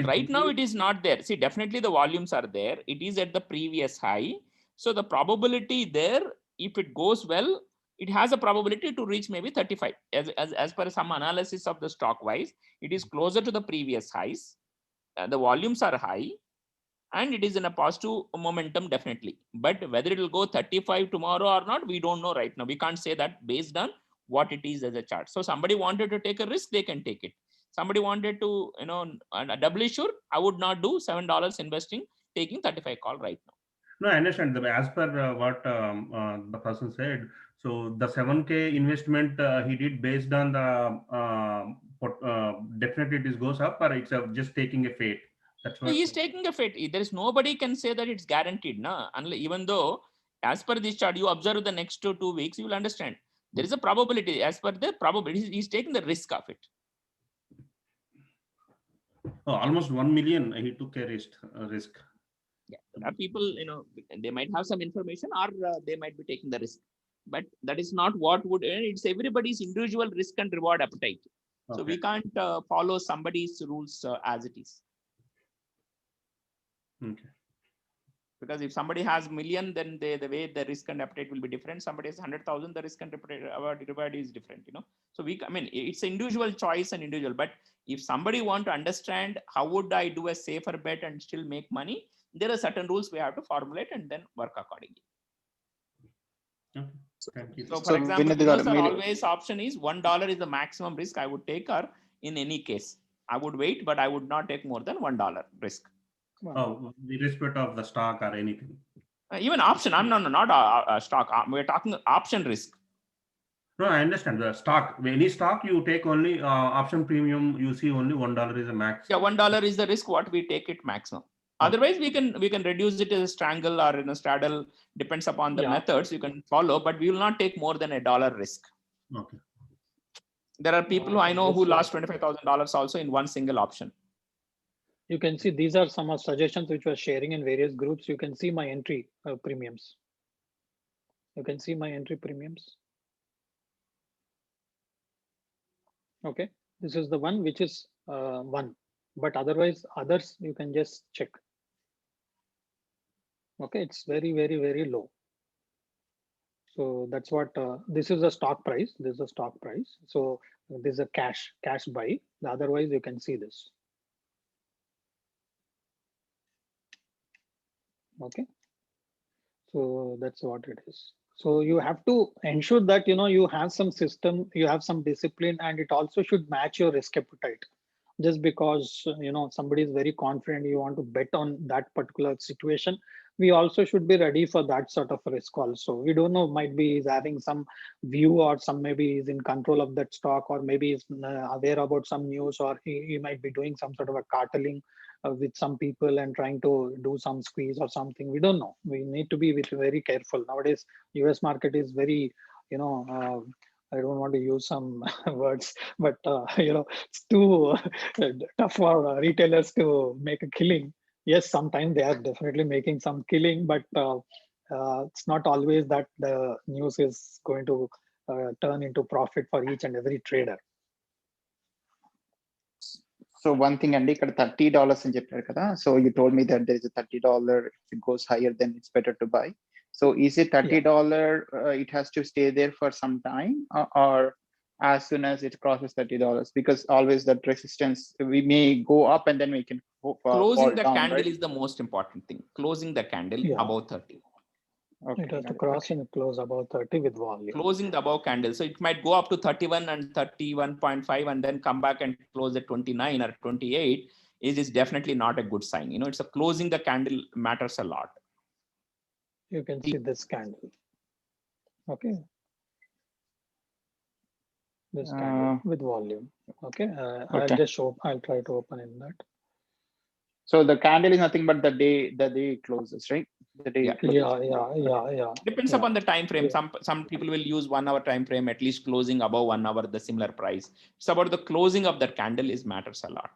right now it is not there. See, definitely the volumes are there. It is at the previous high. So the probability there, if it goes well, it has a probability to reach maybe 35. As per some analysis of the stock wise, it is closer to the previous highs. The volumes are high and it is in a positive momentum definitely. But whether it will go 35 tomorrow or not, we don't know right now. We can't say that based on what it is as a chart. So somebody wanted to take a risk, they can take it. Somebody wanted to, doubly sure, I would not do $7 investing, taking 35 call right now. No, I understand. As per what the person said, so the 7K investment he did based on the definitely it goes up, or it's just taking a fate. That's what he's taking a fate. There is nobody can say that it's guaranteed, na? Even though, as per this chart, you observe the next 2 weeks, you will understand. There is a probability. As per the probability, he's taking the risk of it. Oh, almost 1 million he took a risk. Yeah, there are people, they might have some information or they might be taking the risk, but that is not what would, it's everybody's individual risk and reward appetite. Okay. So we can't follow somebody's rules as it is. Okay. Because if somebody has million, then the way the risk and appetite will be different. Somebody has 100,000, the risk and reward is different, So it's individual choice and individual, but if somebody want to understand how would I do a safer bet and still make money, there are certain rules we have to formulate and then work accordingly. Okay. Thank you. So for example, always option is $1 is the maximum risk I would take, or in any case, I would wait, but I would not take more than $1 risk. Oh, irrespective of the stock or anything. Even option, not a stock. We're talking option risk. No, I understand the stock. Any stock you take only option premium. You see only $1 is a max. Yeah, $1 is the risk what we take it maximum. Otherwise, we can reduce it as a strangle or in a straddle. Depends upon the methods you can follow, but we will not take more than $1 risk. Okay. There are people who I know who lost $25,000 also in one single option. You can see these are some of suggestions which we're sharing in various groups. You can see my entry premiums. You can see my entry premiums. Okay, this is the one which is one, but otherwise others you can just check. Okay, it's very, very, very low. So that's what this is a stock price. This is a stock price. So this is a cash buy. Otherwise, you can see this. Okay, so that's what it is. So you have to ensure that you have some system, you have some discipline, and it also should match your risk appetite. Just because somebody is very confident, you want to bet on that particular situation, we also should be ready for that sort of risk also. We don't know, might be he's having some view, or some maybe is in control of that stock, or maybe is aware about some news, or he might be doing some sort of a carteling with some people and trying to do some squeeze or something. We don't know. We need to be very careful. Nowadays, US market is very, I don't want to use some words, but it's too tough for retailers to make a killing. Yes, sometimes they are definitely making some killing, but it's not always that the news is going to turn into profit for each and every trader. So one thing, Andy, $30 in Japan. So you told me that there is a $30. If it goes higher, then it's better to buy. So is it $30? It has to stay there for some time, or as soon as it crosses $30? Because always that resistance, we may go up and then we can closing the candle, right? Is the most important thing. Closing the candle above 30. Okay, it has to cross and close above 30 with volume. Closing the above candle. So it might go up to 31 and 31.5 and then come back and close at 29 or 28. It is definitely not a good sign. It's a closing the candle matters a lot. You can see this candle. Okay. This candle with volume. Okay. I'll just show. I'll try to open in that. So the candle is nothing but the day closes, right? The day. Yeah. Depends upon the time frame. Some people will use 1 hour time frame, at least closing above 1 hour, the similar price. It's about the closing of that candle matters a lot.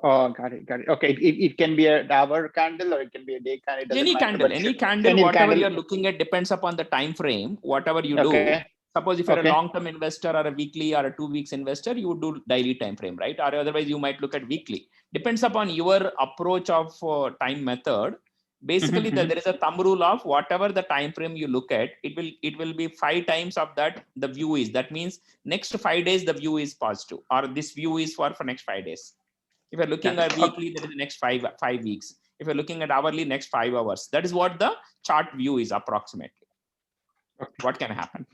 Oh, got it. Okay, it can be an hour candle or it can be a day candle. Any candle, whatever you're looking at depends upon the time frame. Whatever you do. Suppose if you're a long-term investor or a weekly or a 2 weeks investor, you would do daily time frame, right? Or otherwise you might look at weekly. Depends upon your approach of time method. Basically, there is a thumb rule of whatever the time frame you look at, it will be 5 times of that the view is. That means next 5 days the view is positive, or this view is for next 5 days. If you're looking at weekly, that is the next 5 weeks. If you're looking at hourly, next 5 hours. That is what the chart view is approximately. What can happen?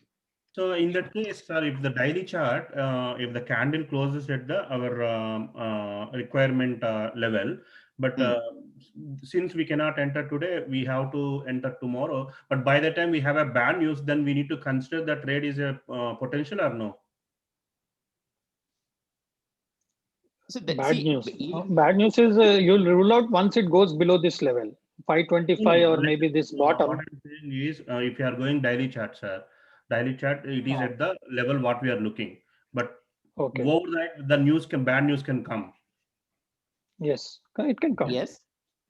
So in that case, sir, if the daily chart, if the candle closes at our requirement level, but since we cannot enter today, we have to enter tomorrow. But by the time we have a bad news, then we need to consider that trade is a potential or no? So bad news. Bad news is you'll rule out once it goes below this level, 525 or maybe this bottom. What I'm saying is, if you are going daily chart, sir, daily chart, it is at the level what we are looking. But over that, the bad news can come. Yes, it can come. Yes.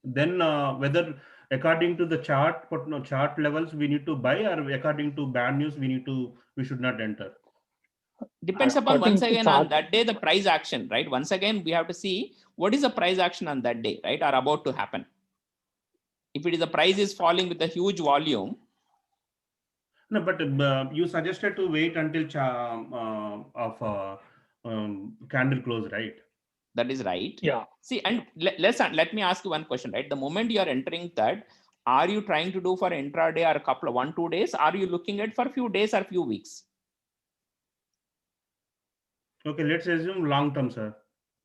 Then whether according to the chart levels we need to buy, or according to bad news we should not enter. Depends upon once again on that day the price action, right? Once again we have to see what is the price action on that day, right, or about to happen. If it is the price is falling with a huge volume. No, but you suggested to wait until candle close, right? That is right. Yeah. See, and let me ask you one question, right? The moment you are entering that, are you trying to do for intraday or a couple of 1-2 days? Are you looking at for few days or few weeks? Okay, let's assume long term, sir.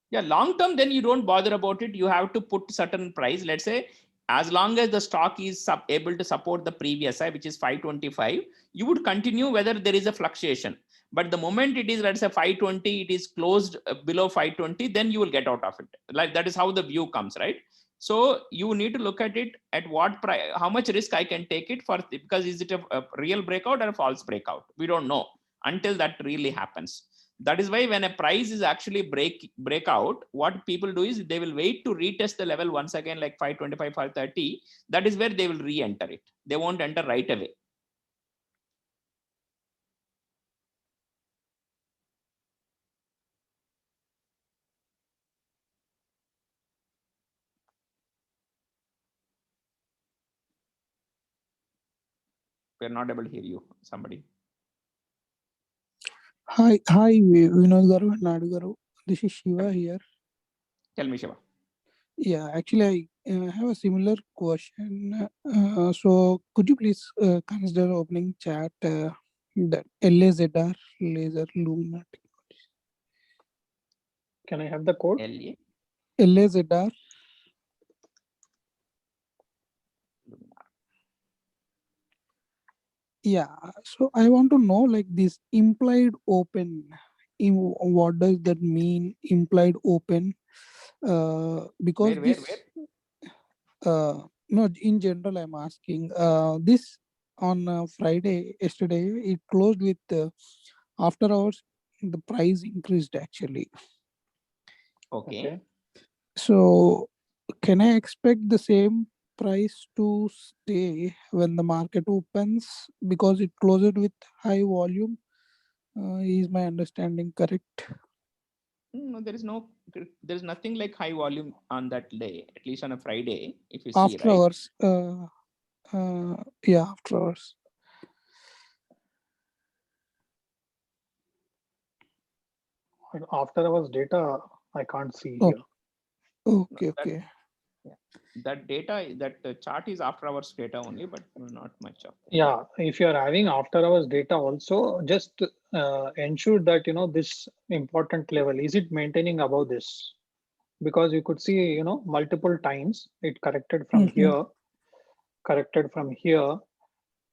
Yeah, long term, then you don't bother about it. You have to put certain price. Let's say, as long as the stock is able to support the previous high, which is 525, you would continue whether there is a fluctuation. But the moment it is, let's say 520, it is closed below 520, then you will get out of it. Like that is how the view comes, right? So you need to look at it at what price, how much risk I can take it for, because is it a real breakout or a false breakout? We don't know until that really happens. That is why when a price is actually breakout, what people do is they will wait to retest the level once again, like 525, 530. That is where they will re-enter it. They won't enter right away. We're not able to hear you. Somebody. Hi, Vinod Garu and Nadu Garu. This is Shiva here. Tell me, Shiva. Yeah, actually, I have a similar question. So, could you please consider opening chat that LAZR laser luminati? Can I have the code? LAZR. Yeah, so I want to know, like, this implied open. What does that mean? Implied open? Because where? No, in general, I'm asking. This on Friday, yesterday, it closed with after hours. The price increased actually. Okay. So, can I expect the same price to stay when the market opens because it closed with high volume? Is my understanding correct? No, there is nothing like high volume on that day, at least on a Friday, if you After see, right? hours, yeah, after hours. After hours data, I can't see here. Okay. That data, that chart is after hours data only, but not much of that. Yeah, if you are having after hours data also, just ensure that this important level, is it maintaining above this? Because you could see multiple times it corrected from here, corrected from here,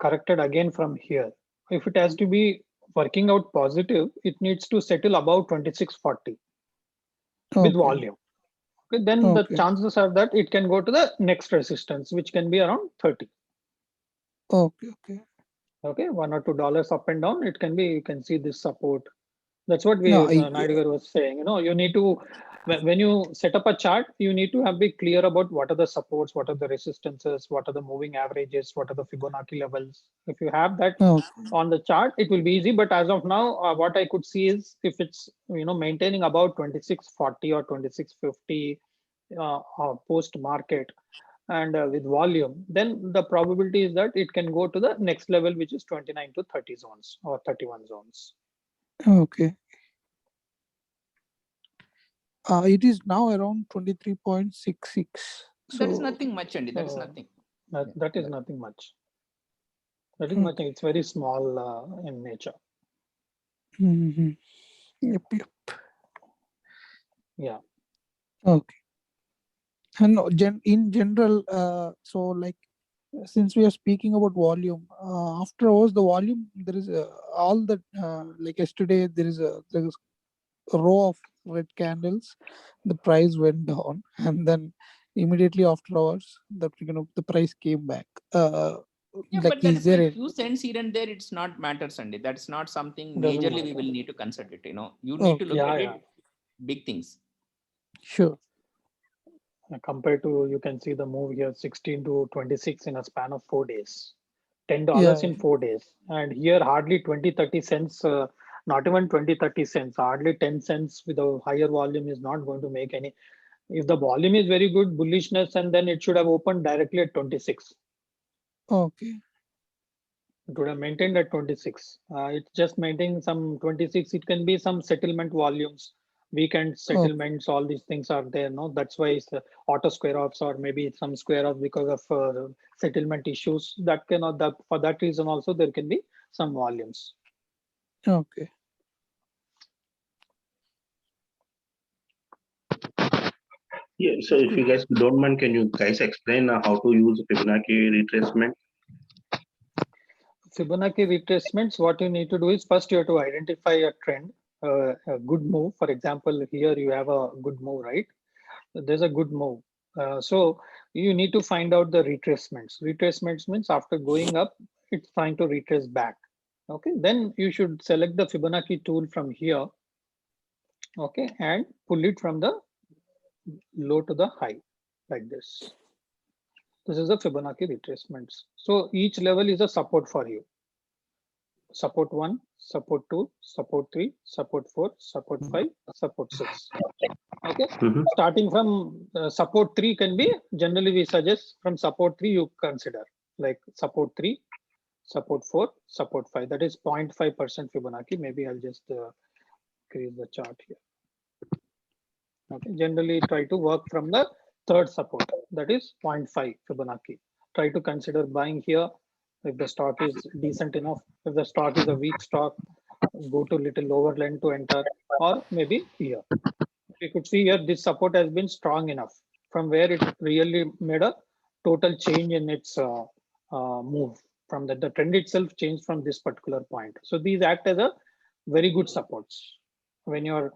corrected again from here. If it has to be working out positive, it needs to settle above 2640 with volume. Okay, then the chances are that it can go to the next resistance, which can be around 30. Okay. Okay, $1 or $2 up and down, it can be, you can see this support. That's what Naidu was saying. You need to, when you set up a chart, you need to be clear about what are the supports, what are the resistances, what are the moving averages, what are the Fibonacci levels. If you have that on the chart, it will be easy. But as of now, what I could see is if it's maintaining about 2640 or 2650 post market, and with volume, then the probability is that it can go to the next level, which is 29 to 30 zones or 31 zones. Okay. It is now around 23.66. That is So nothing much, Andy. That is nothing. That is nothing much. That is okay. nothing. It's very small in nature. Mm-hmm. Yep. Yeah. Okay. And in general, so like since we are speaking about volume, after hours the volume, there is all that like yesterday there is a row of red candles, the price went down, and then immediately after hours the price came back. Yeah, like but that is is there like a, few cents here and there. It's not matter, Sunday. That's not something Doesn't majorly we matter. will need to consider it. You need to okay, look Yeah, at yeah. it, big things. sure, Compared to, you can see the move here, 16 to 26 in a span of 4 days, $10 yeah, in 4 days. And here hardly 20, 30 cents, not even 20, 30 cents, hardly 10 cents with a higher volume is not going to make any. If the volume is very good, bullishness, and then it should have opened directly at 26. okay, It would have maintained at 26. It's just maintaining some 26. It can be some settlement volumes, weekend okay, settlements, all these things are there. No, that's why it's auto square offs or maybe some square off because of settlement issues. That cannot, that for that reason also there can be some volumes. okay. Yeah, so if you guys don't mind, can you guys explain how to use Fibonacci retracement? Fibonacci retracements, what you need to do is first you have to identify a trend, a good move. For example, here you have a good move, right? There's a good move. So you need to find out the retracements. Retracements means after going up, it's trying to retrace back. Okay, then you should select the Fibonacci tool from here. Okay, and pull it from the low to the high like this. This is the Fibonacci retracements. So each level is a support for you. Support 1, support 2, support 3, support 4, support 5, support 6. Okay, starting from support 3 can be, generally we suggest from support 3 you consider like support 3, support 4, support 5, that is 0.5% Fibonacci. Maybe I'll just create the chart here. Okay, generally try to work from the third support, that is 0.5 Fibonacci. Try to consider buying here if the stock is decent enough. If the stock is a weak stock, go to little lower length to enter, or maybe here. We could see here this support has been strong enough from where it really made a total change in its move. From the trend itself changed from this particular point. So these act as a very good supports. When you're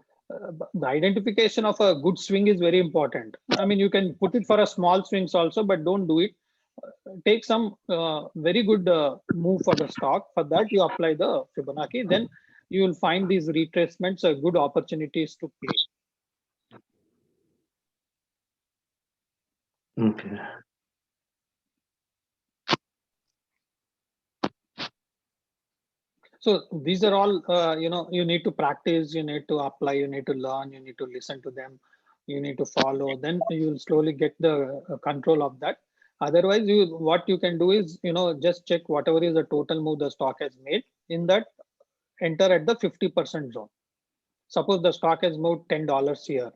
the identification of a good swing is very important. I mean, you can put it for a small swings also, but don't do it. Take some very good move for the stock. For that, you apply the Fibonacci. Then you will find these retracements good opportunities to play. Okay. So these are all, you need to practice, you need to apply, you need to learn, you need to listen to them, you need to follow. Then you will slowly get the control of that. Otherwise, what you can do is, just check whatever is the total move the stock has made. In that, enter at the 50% zone. Suppose the stock has moved $10 here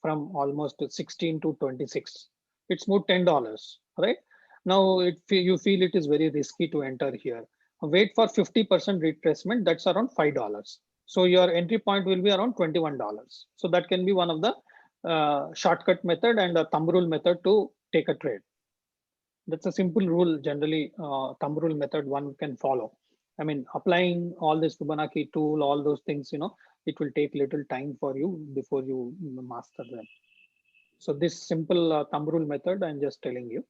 from almost 16 to 26. It's moved $10, right? Now you feel it is very risky to enter here. Wait for 50% retracement, that's around $5. So your entry point will be around $21. So that can be one of the shortcut method and a thumb rule method to take a trade. That's a simple rule, generally thumb rule method one can follow. I mean, applying all this Fibonacci tool, all those things, it will take little time for you before you master them. So this simple thumb rule method, I'm just telling you.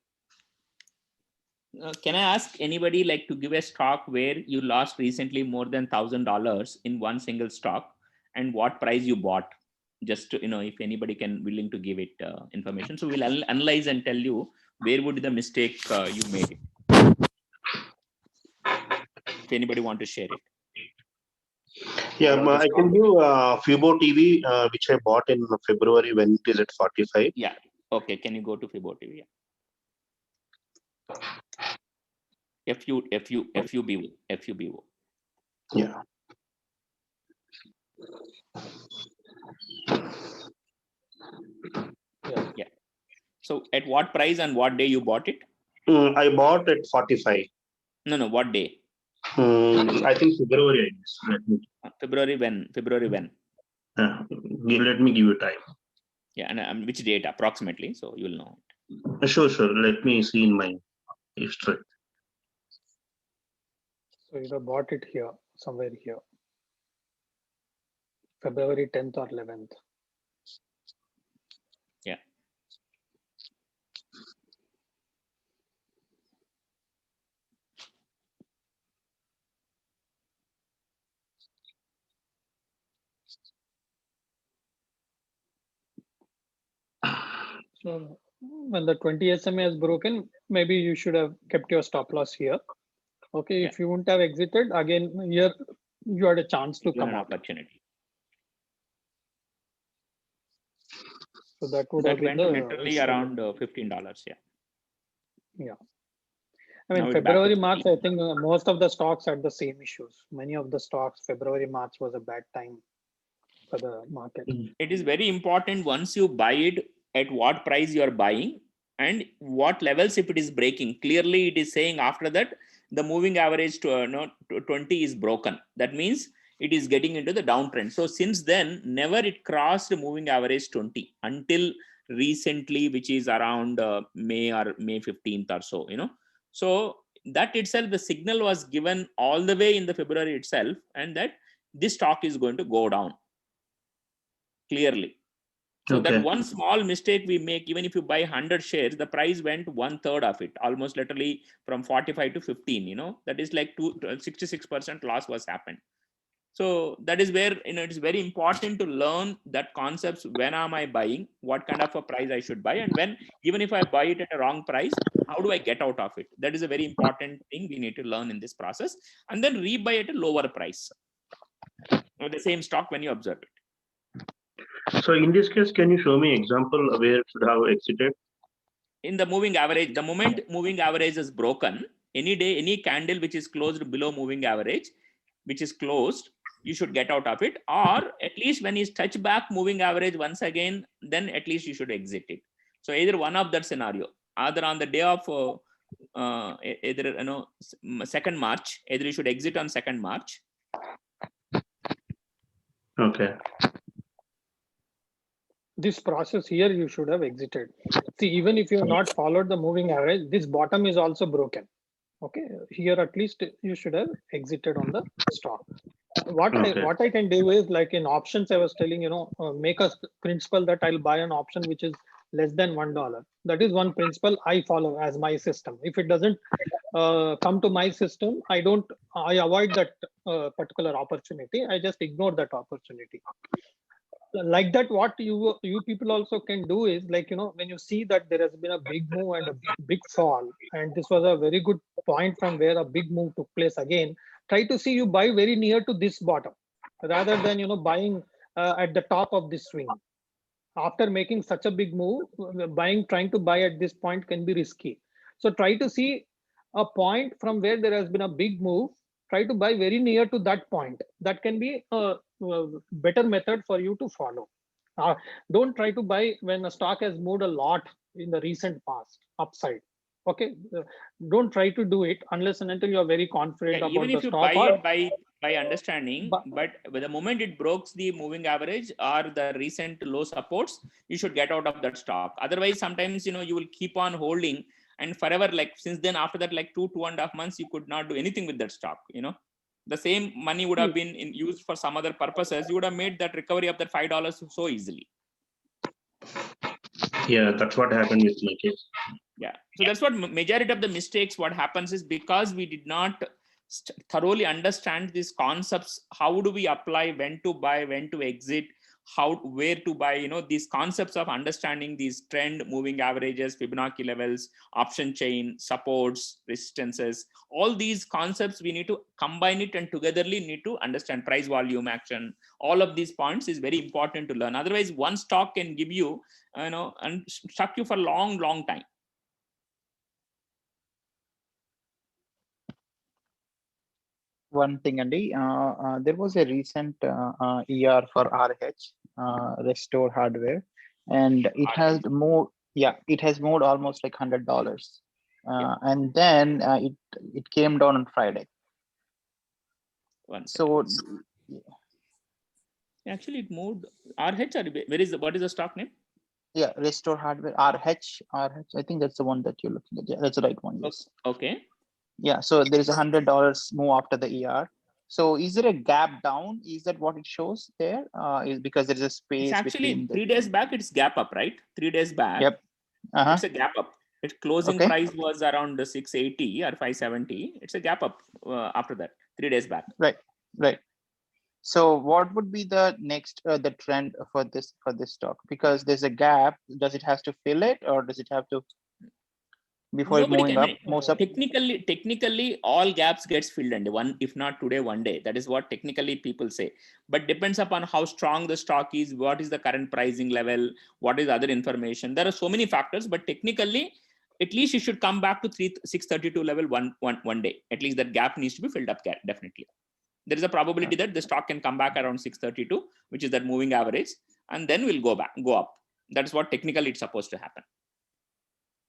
Can I ask anybody like to give a stock where you lost recently more than $1,000 in one single stock, and what price you bought? Just to, if anybody can willing to give it information, so we'll analyze and tell you where would the mistake you made it. If anybody want to share it. Yeah, I can give Fibo TV, which I bought in February when it is at 45. Yeah. Okay. Can you go to Fibonacci? Yeah. FUBO. Yeah. Yeah. So at what price and what day you bought it? I bought at 45. No, what day? I think February, I guess. February when? Let me give you time. Yeah, and which date approximately? So you will know. Sure. Let me see in my history. So you have bought it here, somewhere here. February 10th or 11th. Yeah. So when the 20 SMA is broken, maybe you should have kept your stop loss here. Okay, Yeah. if you wouldn't have exited, again, here you had a chance to come An out. opportunity. So that would That have been went to the literally around $15. Yeah. Yeah. I mean, Now it's back to February, March, 15. I think most of the stocks had the same issues. Many of the stocks, February, March was a bad time for the market. It is very important once you buy it, at what price you are buying and what levels if it is breaking. Clearly, it is saying after that, the moving average to 20 is broken. That means it is getting into the downtrend. So since then, never it crossed moving average 20 until recently, which is around May 15th or so, So that itself, the signal was given all the way in the February itself, and that this stock is going to go down clearly. So Okay. that one small mistake we make, even if you buy 100 shares, the price went 1/3 of it, almost literally from 45 to 15, that is like 66% loss was happened. So that is where, it is very important to learn that concepts. When am I buying? What kind of a price I should buy? And when, even if I buy it at a wrong price, how do I get out of it? That is a very important thing we need to learn in this process. And then rebuy at a lower price with the same stock when you observe it. So in this case, can you show me example where it should have exited? In the moving average, the moment moving average is broken, any day, any candle which is closed below moving average, which is closed, you should get out of it. Or at least when you touch back moving average once again, then at least you should exit it. So either one of that scenario, either on the day of either 2nd March, either you should exit on 2nd March. Okay. This process here, you should have exited. See, even if you have not followed the moving average, this bottom is also broken. Okay, here at least you should have exited on the stock. What I can do is, like in options, I was telling, make a principle that I'll buy an option which is less than $1. That is one principle I follow as my system. If it doesn't come to my system, I avoid that particular opportunity. I just ignore that opportunity. Like that, what you people also can do is, like, when you see that there has been a big move and a big fall, and this was a very good point from where a big move took place again, try to see you buy very near to this bottom rather than buying at the top of this swing. After making such a big move, trying to buy at this point can be risky. So try to see a point from where there has been a big move. Try to buy very near to that point. That can be a better method for you to follow. Don't try to buy when a stock has moved a lot in the recent past upside. Okay, don't try to do it unless and until you are very confident Yeah, even about the if you stock. buy Or it by understanding, but the moment it breaks the moving average or the recent low supports, you should get out of that stock. Otherwise, sometimes you will keep on holding and forever. Like since then, after that, like 2.5 months, you could not do anything with that stock. The same money would have been used for some other purposes. You would have made that recovery of that $5 so easily. Yeah, that's what happened with my case. Yeah, so that's what majority of the mistakes. What happens is because we did not thoroughly understand these concepts. How do we apply? When to buy? When to exit? Where to buy? These concepts of understanding these trend, moving averages, Fibonacci levels, option chain, supports, resistances. All these concepts we need to combine it and togetherly need to understand price, volume, action. All of these points is very important to learn. Otherwise, one stock can give you, and stuck you for a long time. one thing, Andy. There was a recent ER for RH, Restore Hardware, and it has moved. Yeah, it has moved almost like $100, and then it came down on Friday. One So second. Actually, it moved. RH, or where is what is the stock name? yeah, Restore Hardware, RH. I think that's the one that you're looking at. Yeah, that's the right one. Yes. Okay. Yeah, so there is $100 move after the ER. So is there a gap down? Is that what it shows there? Is because there's a space It's actually between the 3 days back, it's gap up, right? 3 days back. Yep. It's a gap up. Its closing Okay. price was around 680 or 570. It's a gap up after that, 3 days back. Right. So what would be the next the trend for this stock? Because there's a gap. Does it have to fill it, or does it have to before it Nobody moving can. up? Moves up. Technically, all gaps gets filled, and one, if not today, one day. That is what technically people say. But depends upon how strong the stock is, what is the current pricing level, what is other information. There are so many factors, but technically, at least you should come back to 632 level one day. At least that gap needs to be filled up. Definitely, there is a probability that the stock can come back around 632, which is that moving average, and then we'll go up. That's what technically it's supposed to happen.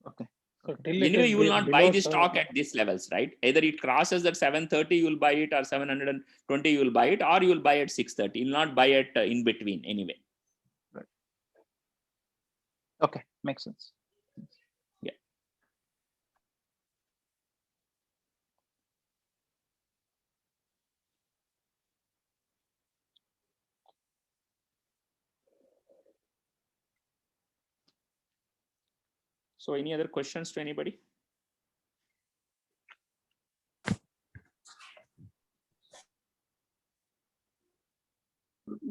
Okay. So Anyway, you will not buy the stock at these levels, right? Either it crosses that 730, you will buy it, or 720, you will buy it, or you will buy at 630. You will not buy it in between anyway. Right. Okay, makes sense. Yeah. So any other questions to anybody?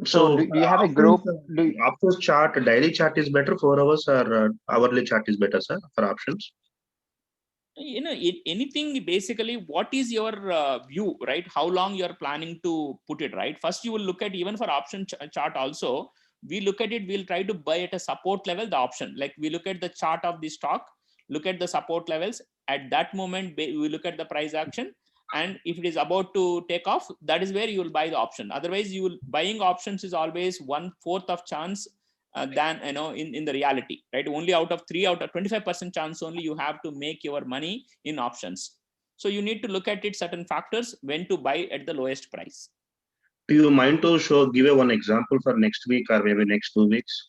So do you have a group? Options chart, daily chart is better, 4 hours, or hourly chart is better, sir, for options? Anything, basically, what is your view, right? How long you're planning to put it, right? First, you will look at, even for option chart also, we look at it, we'll try to buy at a support level, the option. Like we look at the chart of the stock, look at the support levels. At that moment, we look at the price action. And if it is about to take off, that is where you will buy the option. Otherwise, buying options is always 1/4 of chance than in the reality, right? Only out of 25% chance only you have to make your money in options. So you need to look at it, certain factors, when to buy at the lowest price. Do you mind to give one example for next week or maybe next 2 weeks?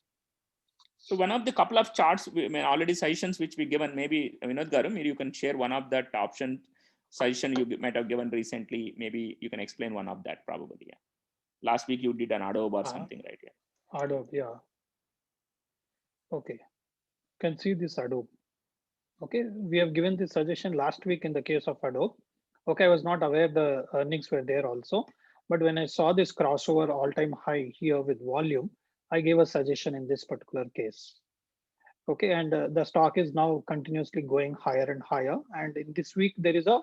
So one of the couple of charts, already suggestions which we given, maybe Vinod Garu, maybe you can share one of that option suggestion you might have given recently. Maybe you can explain one of that, probably. Yeah. Last week you did an Adobe or something, right? Yeah. Adobe, yeah. Okay, can see this Adobe. Okay, we have given this suggestion last week in the case of Adobe. Okay, I was not aware the earnings were there also, but when I saw this crossover all-time high here with volume, I gave a suggestion in this particular case. Okay, and the stock is now continuously going higher and higher, and in this week there is a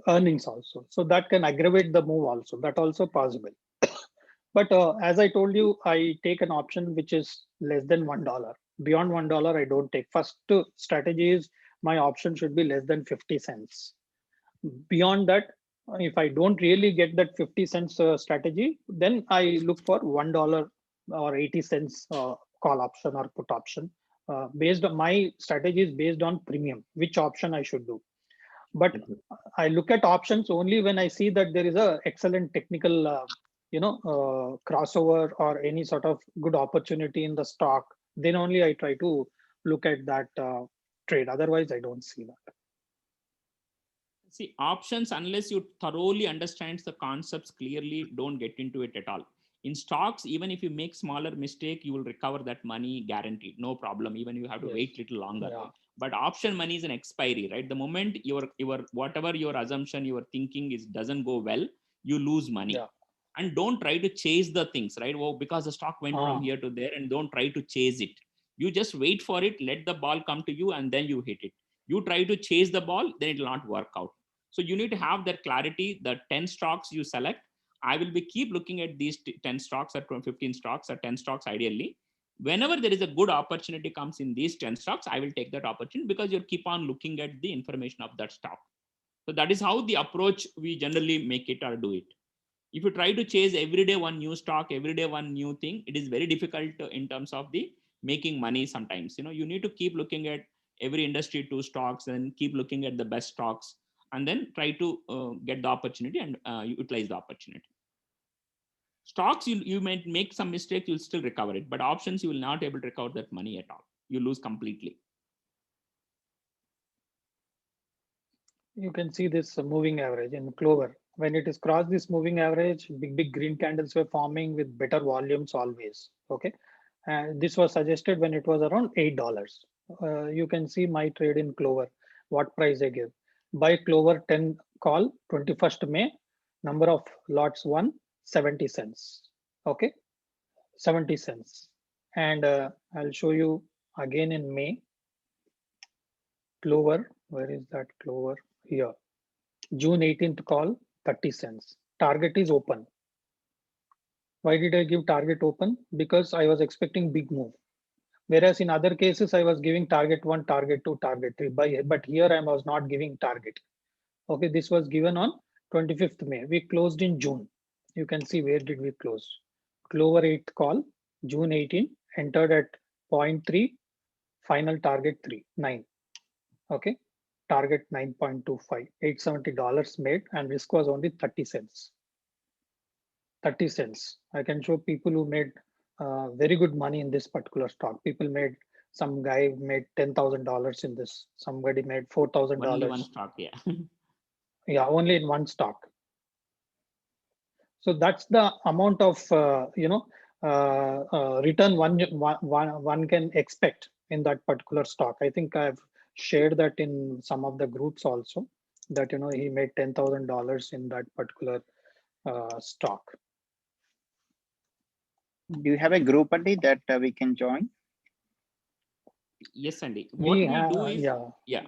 earnings also, so that can aggravate the move also, that also possible. But as I told you, I take an option which is less than $1. Beyond $1, I don't take. First strategy is my option should be less than 50 cents. Beyond that, if I don't really get that 50 cents strategy, then I look for $1 or 80 cents call option or put option. Based on my strategy is based on premium, which option I should do. But I look at options only when I see that there is a excellent technical crossover or any sort of good opportunity in the stock. Then only I try to look at that trade. Otherwise, I don't see that. See, options, unless you thoroughly understand the concepts clearly, don't get into it at all. In stocks, even if you make smaller mistake, you will recover that money guaranteed, no problem. Even you have to wait a little longer. Yeah. But option money is an expiry, right? The moment your whatever your assumption, your thinking doesn't go well, you lose money. Yeah. And don't try to chase the things, right? Well, because the stock went from here to there, and don't try to chase it. You just wait for it, let the ball come to you, and then you hit it. You try to chase the ball, then it will not work out. So you need to have that clarity. The 10 stocks you select, I will be keep looking at these 10 stocks or 15 stocks or 10 stocks ideally. Whenever there is a good opportunity comes in these 10 stocks, I will take that opportunity, because you keep on looking at the information of that stock. So that is how the approach we generally make it or do it. If you try to chase every day one new stock, every day one new thing, it is very difficult in terms of the making money sometimes. You need to keep looking at every industry two stocks and keep looking at the best stocks, and then try to get the opportunity and utilize the opportunity. Stocks, you might make some mistakes, you'll still recover it, but options, you will not able to recover that money at all. You lose completely. You can see this moving average in Clover. When it is crossed this moving average, big green candles were forming with better volumes always. Okay, and this was suggested when it was around $8. You can see my trade in Clover, what price I give. Buy Clover 10 call 21st May, number of lots 1, 70 cents. Okay, 70 cents. And I'll show you again in May. Clover, where is that Clover? Here. June 18th call, 30 cents. Target is open. Why did I give target open? Because I was expecting big move. Whereas in other cases, I was giving target 1, target 2, target 3. But here I was not giving target. Okay, this was given on 25th May. We closed in June. You can see where did we close. Clover 8th call, June 18, entered at 0.3, final target 3, 9. Okay, target 9.25, $870 made, and risk was only 30 cents. 30 cents. I can show people who made very good money in this particular stock. People made, some guy made $10,000 in this. Somebody made $4,000. Only one stock, yeah. Yeah, only in one stock. So that's the amount of return one can expect in that particular stock. I think I've shared that in some of the groups also, that he made $10,000 in that particular stock. Do you have a group, Andy, that we can join? Yes, Andy. What we do is, yeah.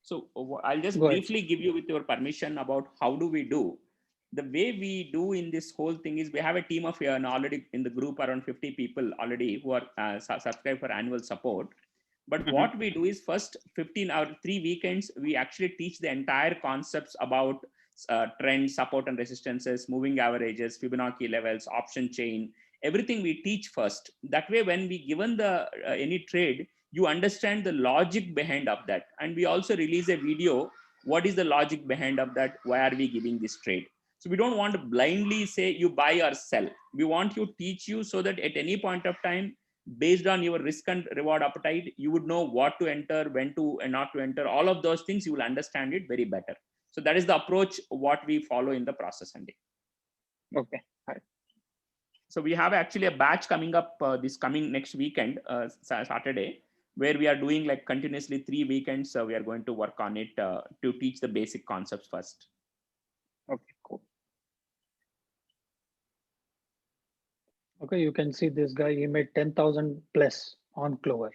So I'll just Go briefly ahead. give you, with your permission, about how do we do. The way we do in this whole thing is we have a team of already in the group around 50 people already who are subscribed for annual support. But what we do is, first 15 or 3 weekends, we actually teach the entire concepts about trends, support and resistances, moving averages, Fibonacci levels, option chain, everything we teach first. That way, when we given the any trade, you understand the logic behind of that. And we also release a video. What is the logic behind of that? Why are we giving this trade? So we don't want to blindly say you buy or sell. We want to teach you so that at any point of time, based on your risk and reward appetite, you would know what to enter, when to and not to enter. All of those things, you will understand it very better. So that is the approach what we follow in the process, Andy. Okay. Right. So we have actually a batch coming up this coming next weekend, Saturday, where we are doing like continuously 3 weekends. So we are going to work on it to teach the basic concepts first. Okay, cool. Okay, you can see this guy, he made 10,000 plus on Clover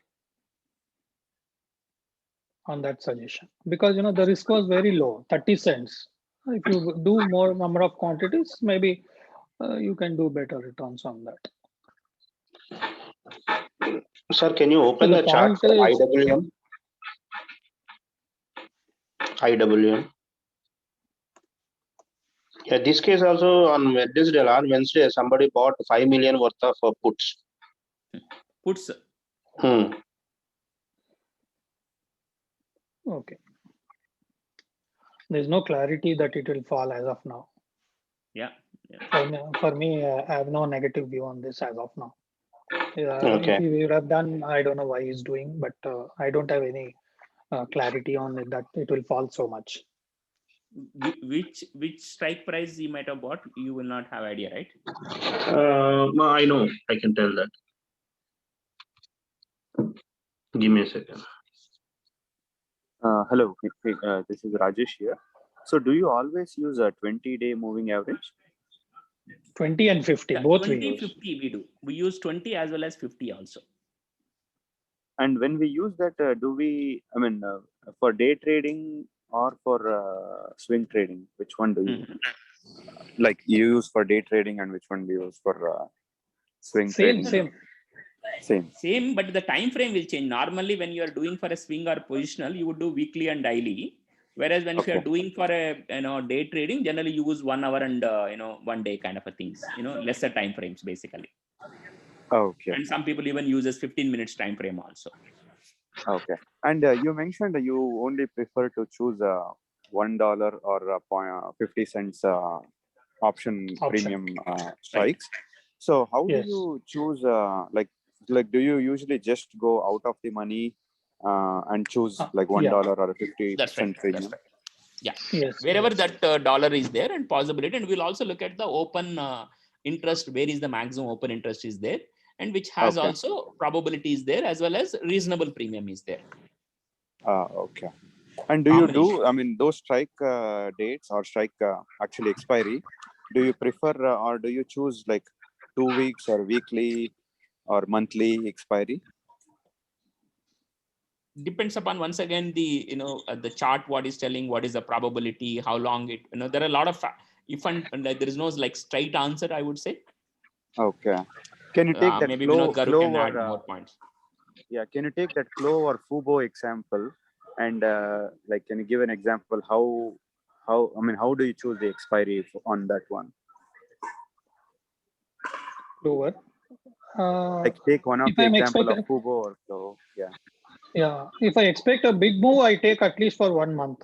on that suggestion, because the risk was very low, 30 cents. If you do more number of quantities, maybe you can do better returns on that. Sir, can you open So the chart for is, IWM? IWM. Yeah, this case also on Wednesday, somebody bought 5 million worth of puts. Puts. Okay. There's no clarity that it will fall as of now. Yeah. For me, I have no negative view on this as of now. Okay. If he would have done, I don't know why he's doing, but I don't have any clarity on it that it will fall so much. Which strike price you might have bought, you will not have idea, right? I know, I can tell that. Give me a second. Hello, this is Rajesh here. So do you always use a 20-day moving average? 20 and 50, both 20, we use. 50 we do. We use 20 as well as 50 also. And when we use that, do we, for day trading or for swing trading, which one do you like you use for day trading, and which one do you use for swing trading? Same, but the time frame will change. Normally, when you are doing for a swing or positional, you would do weekly and daily. Whereas when if you are Okay. doing for a day trading, generally you use 1 hour and 1 day kind of a things, lesser time frames basically. Okay. And some people even uses 15 minutes time frame also. Okay. And you mentioned that you only prefer to choose $1 or 50 cents option premium strikes. So how do Yes. you choose? Like, do you usually just go out of the money and choose like $1 Yeah. or a 50 That's right. cent premium? That's right. Yeah. Yes. Wherever Yes. that dollar is there and possibility, and we'll also look at the open interest, where is the maximum open interest is there, and which has Okay. also probability is there, as well as reasonable premium is there. Okay. And do you do, I mean, those strike dates or strike actually expiry, do you prefer or do you choose like 2 weeks or weekly or monthly expiry? Depends upon, once again, the the chart, what is telling, what is the probability, how long it, there are a lot of if and like, there is no like straight answer, I would say. Okay. Can you take that maybe flow Vinod Garu can add or more points. yeah, can you take that flow or Fubo example and like can you give an example how do you choose the expiry on that one? Lower. Like take one of If the I'm example of expecting, Fubo or so. Yeah. yeah, if I expect a big move, I take at least for 1 month.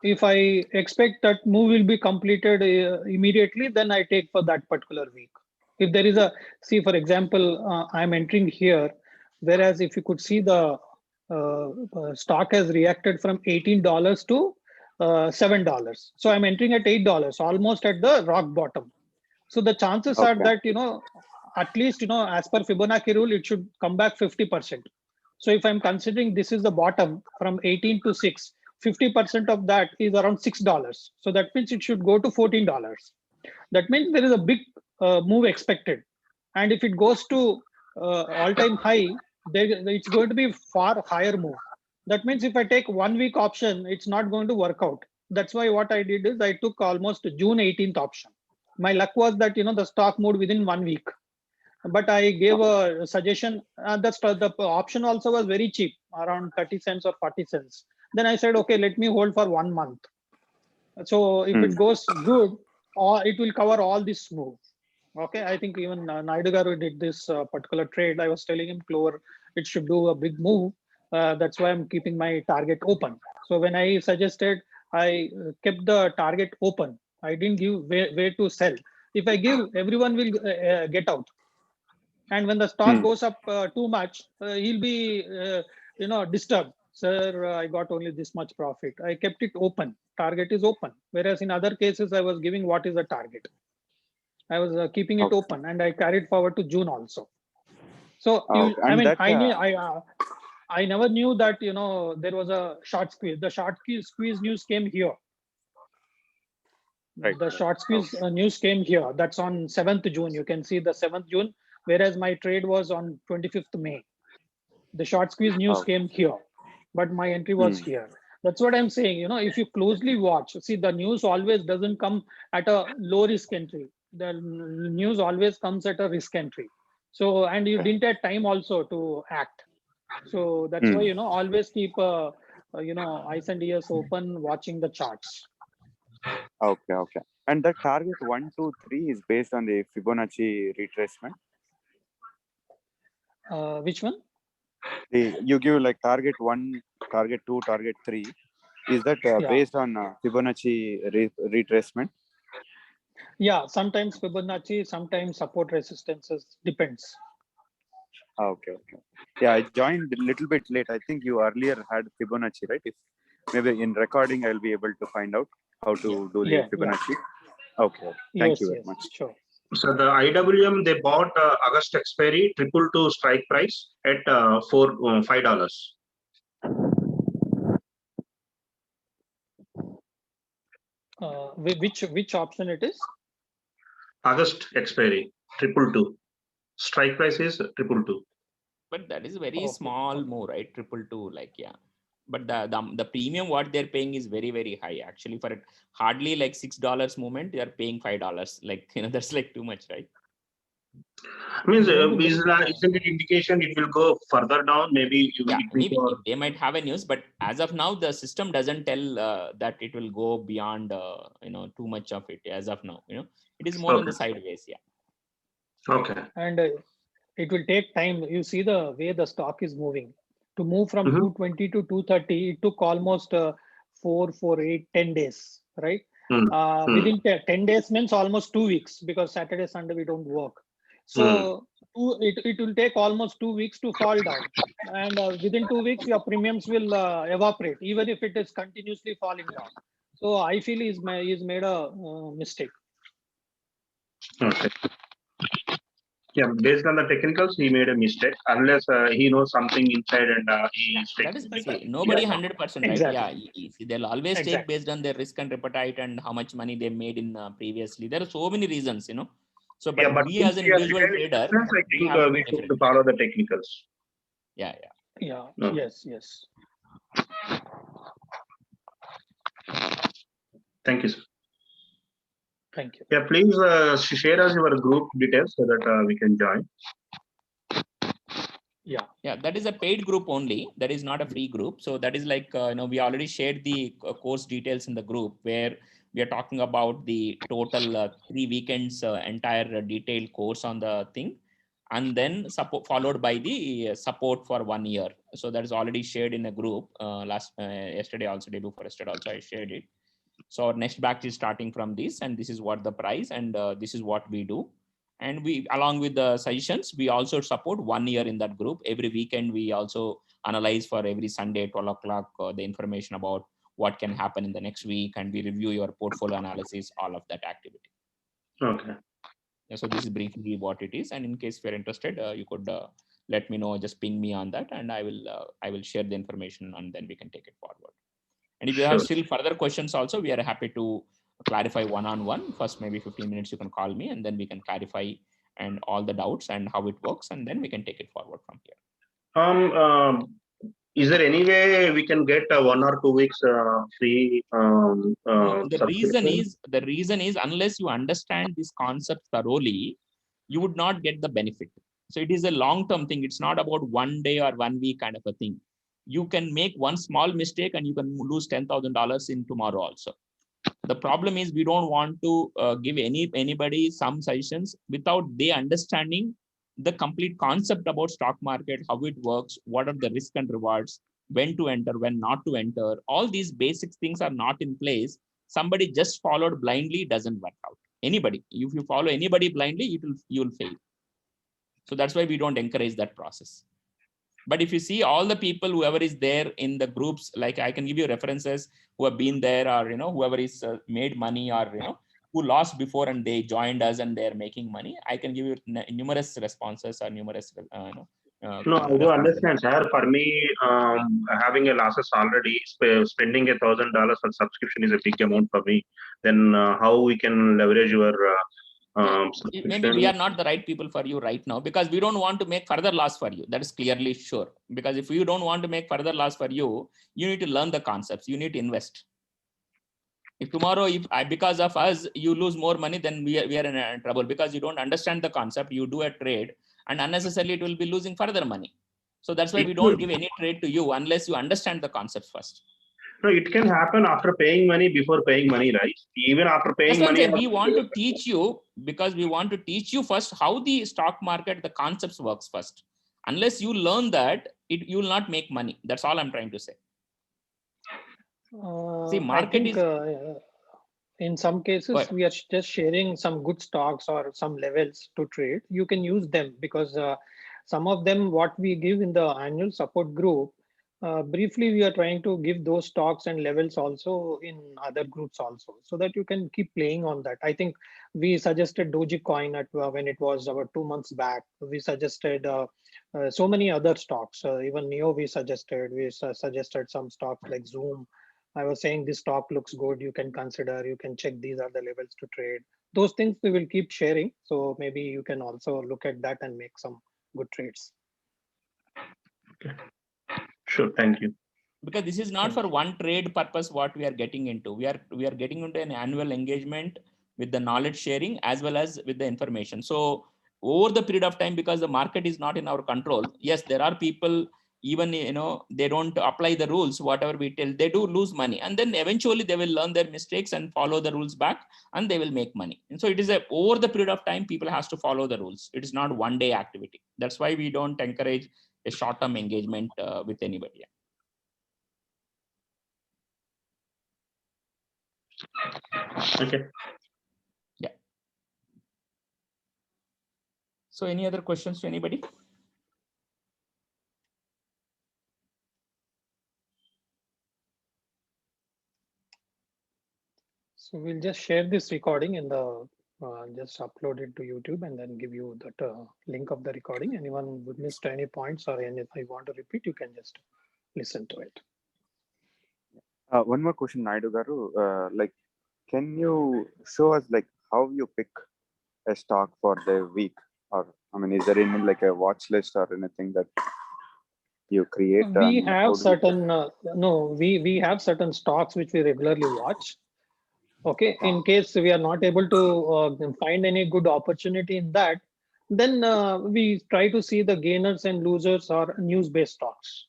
If I expect that move will be completed immediately, then I take for that particular week. If there is a, see, for example, I'm entering here, whereas if you could see the stock has reacted from $18 to $7. So I'm entering at $8, almost at the rock bottom. So the chances are Okay. that, at least, as per Fibonacci rule, it should come back 50%. So if I'm considering this is the bottom from 18 to 6, 50% of that is around $6. So that means it should go to $14. That means there is a big move expected. And if it goes to all-time high, it's going to be far higher move. That means if I take 1 week option, it's not going to work out. That's why what I did is I took almost June 18th option. My luck was that the stock moved within 1 week. But I gave a suggestion. The option also was very cheap, around 30 cents or 40 cents. Then I said, okay, let me hold for 1 month. So if it goes good, or it will cover all this move. Okay, I think even Naidu Garu did this particular trade. I was telling him, Clover, it should do a big move. That's why I'm keeping my target open. So when I suggested, I kept the target open. I didn't give where to sell. If I give, everyone will get out. And when the stock goes up too much, he'll be disturbed. Sir, I got only this much profit. I kept it open. Target is open. Whereas in other cases, I was giving what is the target. I was keeping it open, and I carried forward to June also. So I mean, I never knew that there was a short squeeze. The short squeeze news came here. Right. The short squeeze news came here. That's on 7th June. You can see the 7th June, whereas my trade was on 25th May. The short squeeze news came here, but my entry was here. That's what I'm saying. If you closely watch, see, the news always doesn't come at a low risk entry. The news always comes at a risk entry. So, and you didn't have time also to act. So that's why, always keep, eyes and ears open, watching the charts. Okay. Okay. And the target 1, 2, 3 is based on the Fibonacci retracement. Which one? You give like target 1, target 2, target 3. Is that based on Fibonacci retracement? Yeah, sometimes Fibonacci, sometimes support resistances, depends. Okay. Yeah, I joined a little bit late. I think you earlier had Fibonacci, right? If maybe in recording, I'll be able to find out how to do the Fibonacci. Yeah. Okay. Thank you very much. Sure. So the IWM, they bought August expiry 222 strike price at $5. Which option it is? August expiry 222. Strike price is 222. But that is very small move, right? 222, like, yeah. But the premium what they're paying is very, very high. Actually, for it, hardly like $6 movement, they are paying $5. Like, that's like too much, right? Means You want to look, isn't it indication it will go further down? Maybe Yeah, it maybe will go. they might have a news, but as of now, the system doesn't tell that it will go beyond too much of it. As of now, it is more on the Okay. sideways. Yeah. Okay. and it will take time. You see the way the stock is moving. To move from Mhm. 220 to 230, it took almost 4, 8, 10 days, right? Mm. Mm. Within 10 days means almost 2 weeks, because Saturday, Sunday we don't work. So it will take almost 2 weeks to fall down. And within 2 weeks, your premiums will evaporate, even if it is continuously falling down. So I feel he's made a mistake. Okay. Yeah, based on the technicals, he made a mistake. Unless he knows something inside and he is That is, taking it. see, nobody 100%, right? Yeah, Exactly. see, they'll always take Exactly. based on their risk and appetite and how much money they made in previously. There are so many reasons, So, Yeah, but but we since as an we are individual retail trader, investors, I we think have we should different. follow the technicals. Yeah. Yeah. No. Yes. Thank you, sir. Thank you. Yeah, please share us your group details so that we can join. Yeah, that is a paid group only. That is not a free group. So that is like, we already shared the course details in the group where we are talking about the total 3 weekends entire detailed course on the thing. And then followed by the support for 1 year. So that is already shared in a group yesterday also, day before yesterday also I shared it. So our next batch is starting from this, and this is what the price, and this is what we do. And we, along with the suggestions, we also support 1 year in that group. Every weekend, we also analyze for every Sunday, 12 o'clock, the information about what can happen in the next week. And we review your portfolio analysis, all of that activity. Okay. So this is briefly what it is. And in case you're interested, you could let me know, just ping me on that, and I will share the information, and then we can take it forward. And if you have still further questions also, we are happy to clarify one-on-one. First, maybe 15 minutes, you can call me, and then we can clarify and all the doubts and how it works, and then we can take it forward from here. Is there any way we can get 1 or 2 weeks free The reason is unless you understand this concept thoroughly, you would not get the benefit. So it is a long-term thing. It's not about 1 day or 1 week kind of a thing. You can make one small mistake and you can lose $10,000 in tomorrow also. The problem is we don't want to give anybody some suggestions without they understanding the complete concept about stock market, how it works, what are the risks and rewards, when to enter, when not to enter. All these basic things are not in place. Somebody just followed blindly doesn't work out. Anybody, if you follow anybody blindly, you'll fail. So that's why we don't encourage that process. But if you see all the people, whoever is there in the groups, like I can give you references who have been there, or whoever is made money, or who lost before and they joined us and they're making money. I can give you numerous responses or numerous no, I do understand, sir. For me, having a losses already, spending $1,000 for subscription is a big amount for me. Then how we can leverage your maybe we are not the right people for you right now, because we don't want to make further loss for you. That is clearly sure. Because if you don't want to make further loss for you, you need to learn the concepts. You need to invest. If tomorrow, because of us, you lose more money, then we are in trouble, because you don't understand the concept. You do a trade and unnecessarily it will be losing further money. So that's why we don't give any trade to you unless you understand the concepts first. No, it can happen after paying money, before paying money, right? Even after paying money. We want to teach you, because we want to teach you first how the stock market, the concepts works first. Unless you learn that, you will not make money. That's all I'm trying to say. See, market in some cases, we are just sharing some good stocks or some levels to trade. You can use them, because some of them, what we give in the annual support group, briefly, we are trying to give those stocks and levels also in other groups also, so that you can keep playing on that. I think we suggested Dogecoin when it was about 2 months back. We suggested so many other stocks. Even Neo we suggested. We suggested some stocks like Zoom. I was saying this stock looks good. You can consider. You can check these are the levels to trade. Those things we will keep sharing. So maybe you can also look at that and make some good trades. Okay. Sure, thank you. Because this is not for one trade purpose what we are getting into. We are getting into an annual engagement with the knowledge sharing as well as with the information. So over the period of time, because the market is not in our control. Yes, there are people, even, you know, they don't apply the rules, whatever we tell, they do lose money. And then eventually they will learn their mistakes and follow the rules back, and they will make money. And so it is over the period of time, people has to follow the rules. It is not one day activity. That's why we don't encourage a short-term engagement with anybody. Okay. Yeah. So any other questions to anybody? So we'll just share this recording in the, just upload it to YouTube and then give you that link of the recording. Anyone would missed any points or anything you want to repeat, you can just listen to it. One more question, Naidu Garu. Like, can you show us like how you pick a stock for the week? Or I mean, is there any like a watch list or anything that you create? We And how have do you pick? certain, no, we have certain stocks which we regularly watch. Okay, in case we are not able to find any good opportunity in that, then we try to see the gainers and losers or news-based stocks,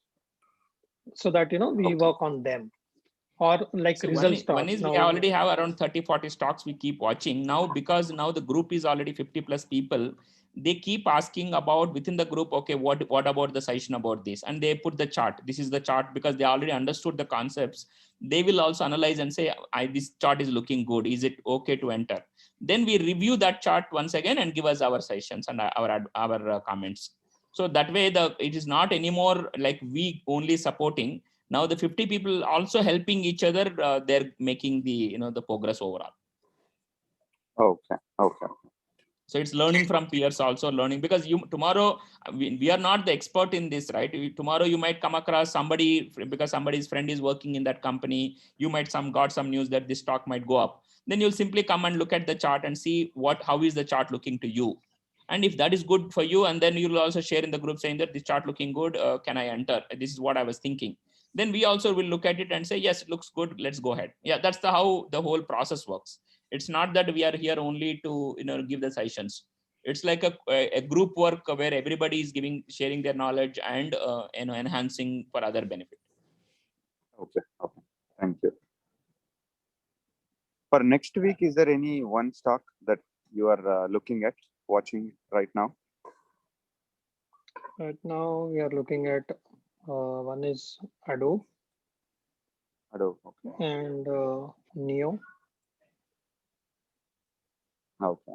so that we work on them, or like So result one stocks. is we Now, already have around 30-40 stocks we keep watching now, because now the group is already 50+ people. They keep asking about within the group, okay, what about the suggestion about this? And they put the chart. This is the chart, because they already understood the concepts. They will also analyze and say, this chart is looking good. Is it okay to enter? Then we review that chart once again and give us our suggestions and our comments. So that way, it is not anymore like we only supporting. Now the 50 people also helping each other. They're making the the progress overall. Okay. Okay. So it's learning from peers, also learning, because tomorrow we are not the expert in this, right? Tomorrow you might come across somebody, because somebody's friend is working in that company. You might got some news that this stock might go up. Then you'll simply come and look at the chart and see how is the chart looking to you. And if that is good for you, and then you'll also share in the group saying that this chart looking good, can I enter? This is what I was thinking. Then we also will look at it and say, yes, it looks good, let's go ahead. Yeah, that's how the whole process works. It's not that we are here only to give the sessions. It's like a group work where everybody is sharing their knowledge and enhancing for other benefit. Okay. Okay. Thank you. For next week, is there any one stock that you are looking at, watching right now? right now we are looking at one is Adobe Adobe. Okay. and Neo. Okay.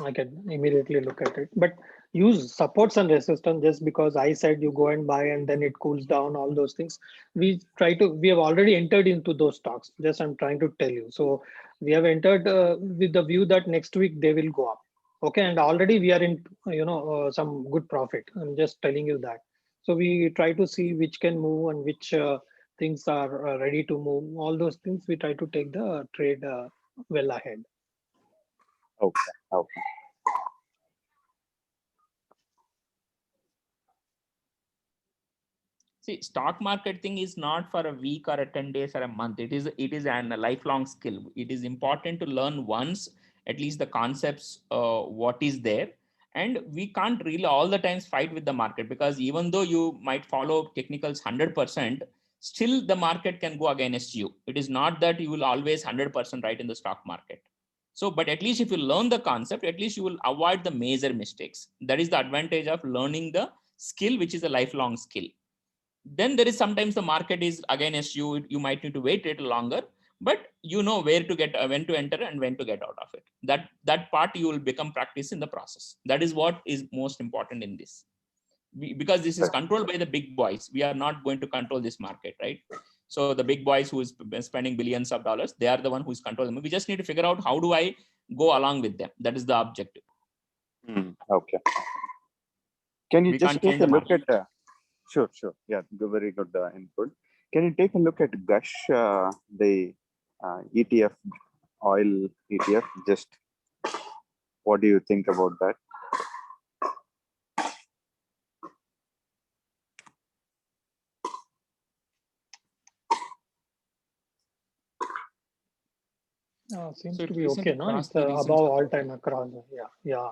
I can immediately look at it, but use supports and resistance. Just because I said you go and buy and then it cools down, all those things, we have already entered into those stocks. Just I'm trying to tell you. So we have entered with the view that next week they will go up. Okay, and already we are in some good profit. I'm just telling you that. So we try to see which can move and which things are ready to move. All those things we try to take the trade well ahead. Okay. Okay. See, stock market thing is not for a week or a 10 days or a month. It is a lifelong skill. It is important to learn once, at least the concepts, what is there. And we can't really all the times fight with the market, because even though you might follow technicals 100%, still the market can go against you. It is not that you will always 100% right in the stock market. So, but at least if you learn the concept, at least you will avoid the major mistakes. That is the advantage of learning the skill, which is a lifelong skill. Then there is sometimes the market is against you. You might need to wait a little longer, but you know where to get, when to enter and when to get out of it. That part you will become practice in the process. That is what is most important in this. Because this is controlled by the big boys. We are not going to control this market, right? So the big boys who is spending billions of dollars, they are the one who is controlling them. We just need to figure out how do I go along with them. That is the objective. Okay. Can you We just can't take change a the look market. at? Sure. Sure. Yeah. Very good input. Can you take a look at Gush, the ETF, oil ETF? Just what do you think about that? Seems So to it be okay, recently no? crossed It's the recent above support. all-time across. Yeah.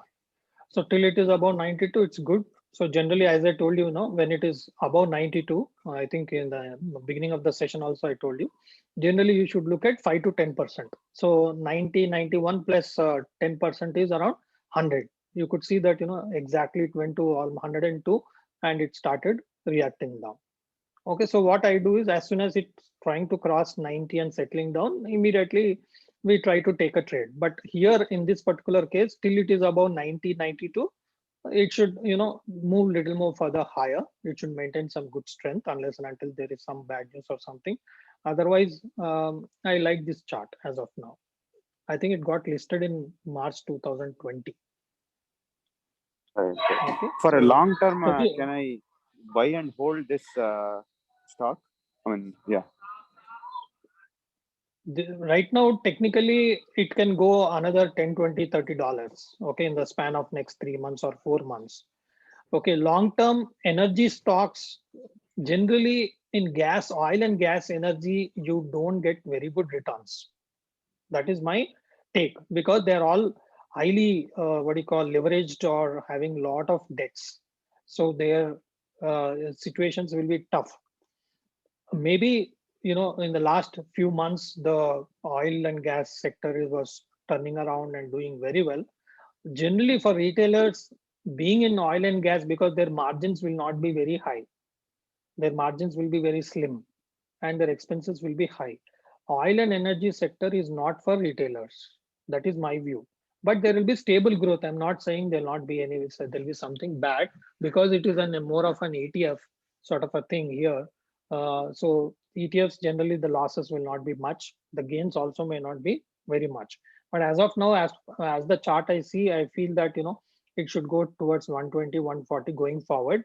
So till it is above 92, it's good. So generally, as I told you, when it is above 92, I think in the beginning of the session also I told you, generally you should look at 5 to 10%. So 90, 91 plus 10% is around 100. You could see that, exactly it went to 102 and it started reacting down. Okay, so what I do is as soon as it's trying to cross 90 and settling down, immediately we try to take a trade. But here in this particular case, till it is above 90, 92, it should, move little more further higher. It should maintain some good strength unless and until there is some bad news or something. Otherwise, I like this chart as of now. I think it got listed in March 2020. Okay, For a so long term, okay. can I buy and hold this stock? I mean, yeah. Right now, technically, it can go another 10, 20, $30, okay, in the span of next 3 months or 4 months. Okay, long-term energy stocks, generally in gas, oil and gas energy, you don't get very good returns. That is my take because they're all highly, leveraged or having lot of debts. So their situations will be tough. Maybe, in the last few months, the oil and gas sector was turning around and doing very well. Generally for retailers being in oil and gas, because their margins will not be very high, their margins will be very slim and their expenses will be high. Oil and energy sector is not for retailers. That is my view. But there will be stable growth. I'm not saying there'll not be any, there'll be something bad because it is more of an ETF sort of a thing here. So ETFs, generally the losses will not be much. The gains also may not be very much. But as of now, as the chart I see, I feel that, it should go towards 120, 140 going forward.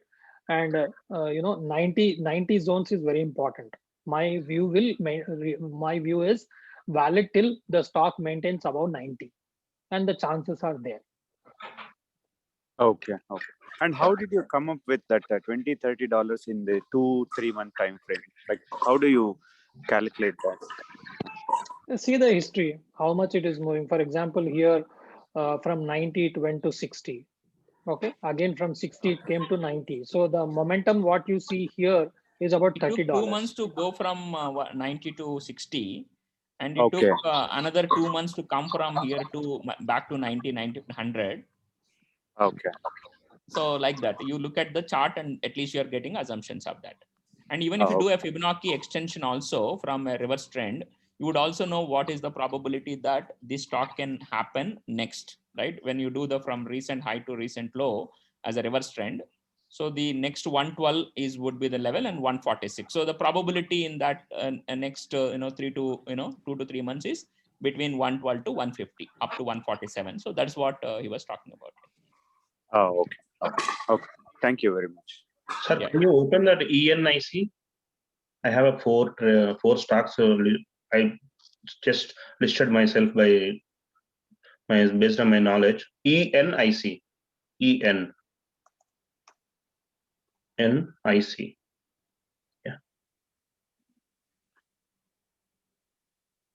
And, 90 zones is very important. My view is valid till the stock maintains above 90 and the chances are there. Okay. And how did you come up with that $20, $30 in the 2-3 month time frame? Like, how do you calculate that? See the history, how much it is moving. For example, here from 90 it went to 60. Okay, again from 60 it came to 90. So the momentum what you see here is about It took $30. 2 months to go from 90 to 60, and it Okay. took another 2 months to come from here to back to 90, 100. Okay. So like that, you look at the chart and at least you're getting assumptions of that. And even if you do a Fibonacci extension also from a reverse trend, you would also know what is the probability that this stock can happen next, right? When you do the from recent high to recent low as a reverse trend. So the next 112 would be the level and 146. So the probability in that next 2 to 3 months is between 112 to 150 up to 147. So that's what he was talking about. Okay. Thank you very much. Sir, Yeah. can you open that ENIC? I have a four stocks. So I just listed myself based on my knowledge. ENIC. ENIC. Yeah.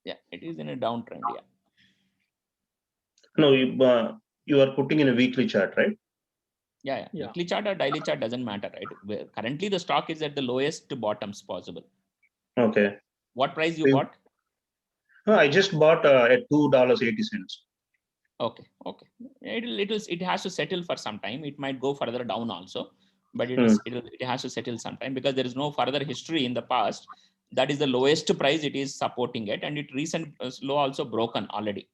Yeah, it is in a downtrend. Yeah. No, you are putting in a weekly chart, right? Yeah. Weekly chart or daily chart doesn't matter, right? Currently, the stock is at the lowest bottoms possible. Okay. What price you bought? I just bought at $2.80. Okay. It has to settle for some time. It might go further down also, but it has to settle sometime because there is no further history in the past. That is the lowest price it is supporting it, and it recent low also broken already.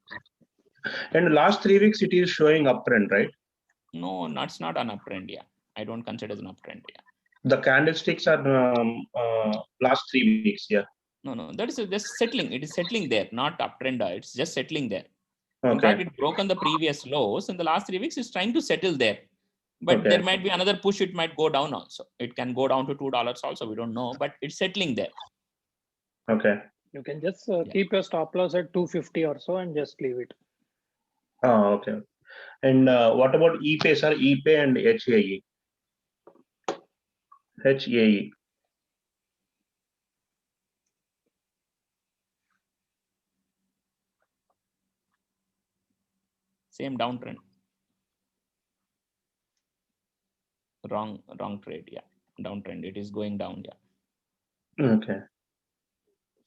And the last 3 weeks it is showing uptrend, right? No, that's not an uptrend. Yeah, I don't consider it an uptrend. Yeah. The candlesticks are last 3 weeks. Yeah. No, that is just settling. It is settling there, not uptrend. It's just settling there. Okay. In fact, it broke on the previous lows in the last 3 weeks. It's trying to settle there, but there might be another push. It might go down also. It can go down to $2 also. We don't know, but it's settling there. Okay. You can just keep your stop loss at 250 or so and just leave it. Oh, okay. And what about ePay, sir? ePay and HAE. HAE. Same downtrend. Wrong trade. Yeah, downtrend. It is going down. Yeah. Okay.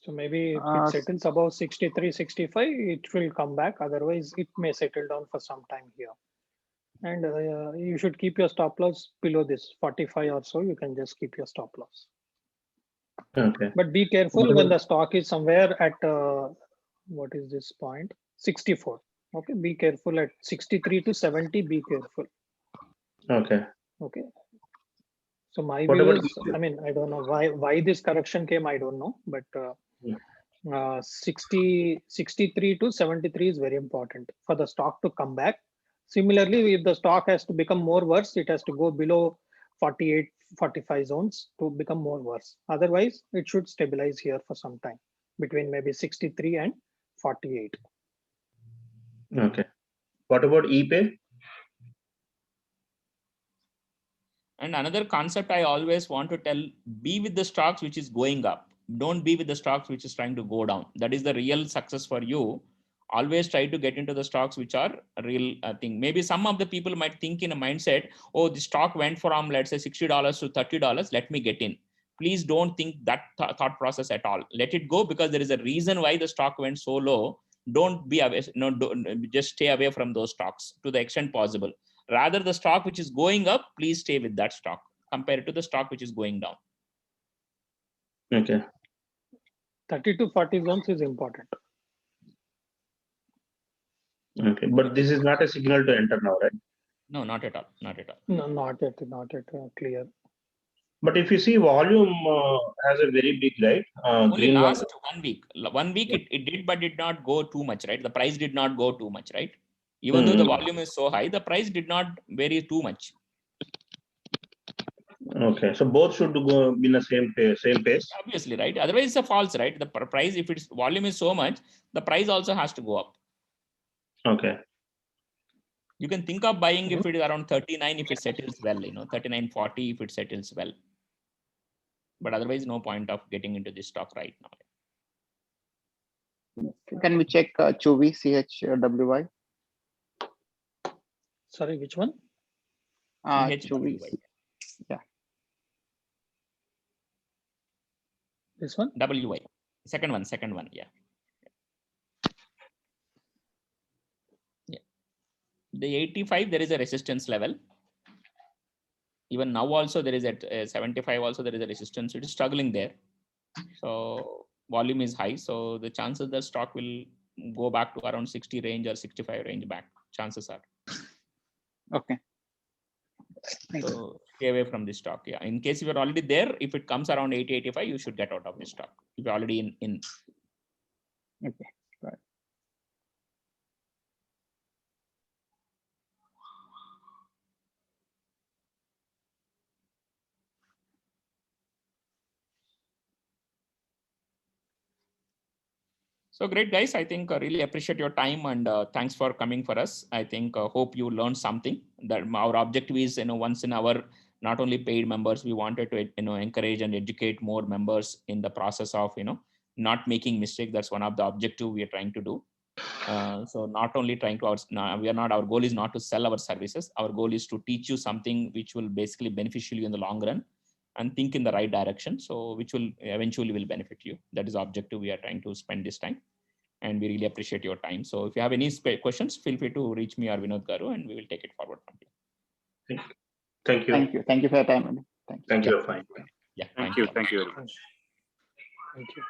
So maybe if it settles above 63, 65, it will come back. Otherwise, it may settle down for some time here. And you should keep your stop loss below this 45 or so. You can just keep your stop loss. Okay. But be careful when the stock is somewhere at what is this point? 64. Okay, be careful at 63 to 70. Be careful. Okay. Okay. So my What view about is, I mean, I don't know why this correction came. I don't know, but 63 to 73 is very important for the stock to come back. Similarly, if the stock has to become more worse, it has to go below 48, 45 zones to become more worse. Otherwise, it should stabilize here for some time between maybe 63 and 48. Okay. What about ePay? And another concept I always want to tell, be with the stocks which is going up. Don't be with the stocks which is trying to go down. That is the real success for you. Always try to get into the stocks which are a real thing. Maybe some of the people might think in a mindset, oh, the stock went from, let's say, $60 to $30. Let me get in. Please don't think that thought process at all. Let it go, because there is a reason why the stock went so low. Don't be away. No, just stay away from those stocks to the extent possible. Rather, the stock which is going up, please stay with that stock compared to the stock which is going down. Okay. 30 to 40 zones is important. Okay, but this is not a signal to enter now, right? No, not at all. Not at all. No, not yet clear. But if you see, volume has a very big, right? Only Green last one. 1 week. 1 week it did, but did not go too much, right? The price did not go too much, right? Even though the volume is so high, the price did not vary too much. Okay, so both should go in the same pace. Obviously, right? Otherwise, it's a false, right? The price, if its volume is so much, the price also has to go up. Okay. You can think of buying if it is around 39, if it settles well, 39.40 if it settles well. But otherwise, no point of getting into this stock right now. Can we check Chuvi, CHWY? Sorry, which one? Chuvi. Yeah. This one? WY. Second one, yeah. The 85, there is a resistance level. Even now also there is at 75 also there is a resistance. It is struggling there. So volume is high. So the chances that stock will go back to around 60 range or 65 range back. Chances are. Okay. So stay away from this stock. Yeah. In case if you're already there, if it comes around 80, 85, you should get out of this stock. If you're already in. Okay. Right. So great, guys. I think I really appreciate your time, and thanks for coming for us. I think hope you learned something. That our objective is, once in our not only paid members, we wanted to encourage and educate more members in the process of not making mistake. That's one of the objective we are trying to do. So not only trying to our goal is not to sell our services. Our goal is to teach you something which will basically beneficial you in the long run, and think in the right direction. So which will eventually will benefit you. That is the objective we are trying to spend this time. And we really appreciate your time. So if you have any questions, feel free to reach me or Vinod Garu, and we will take it forward from here. Thank you. Thank you. Thank you for your time. Thank you. Fine. Yeah. Thank you. Thank you very much. Thank you.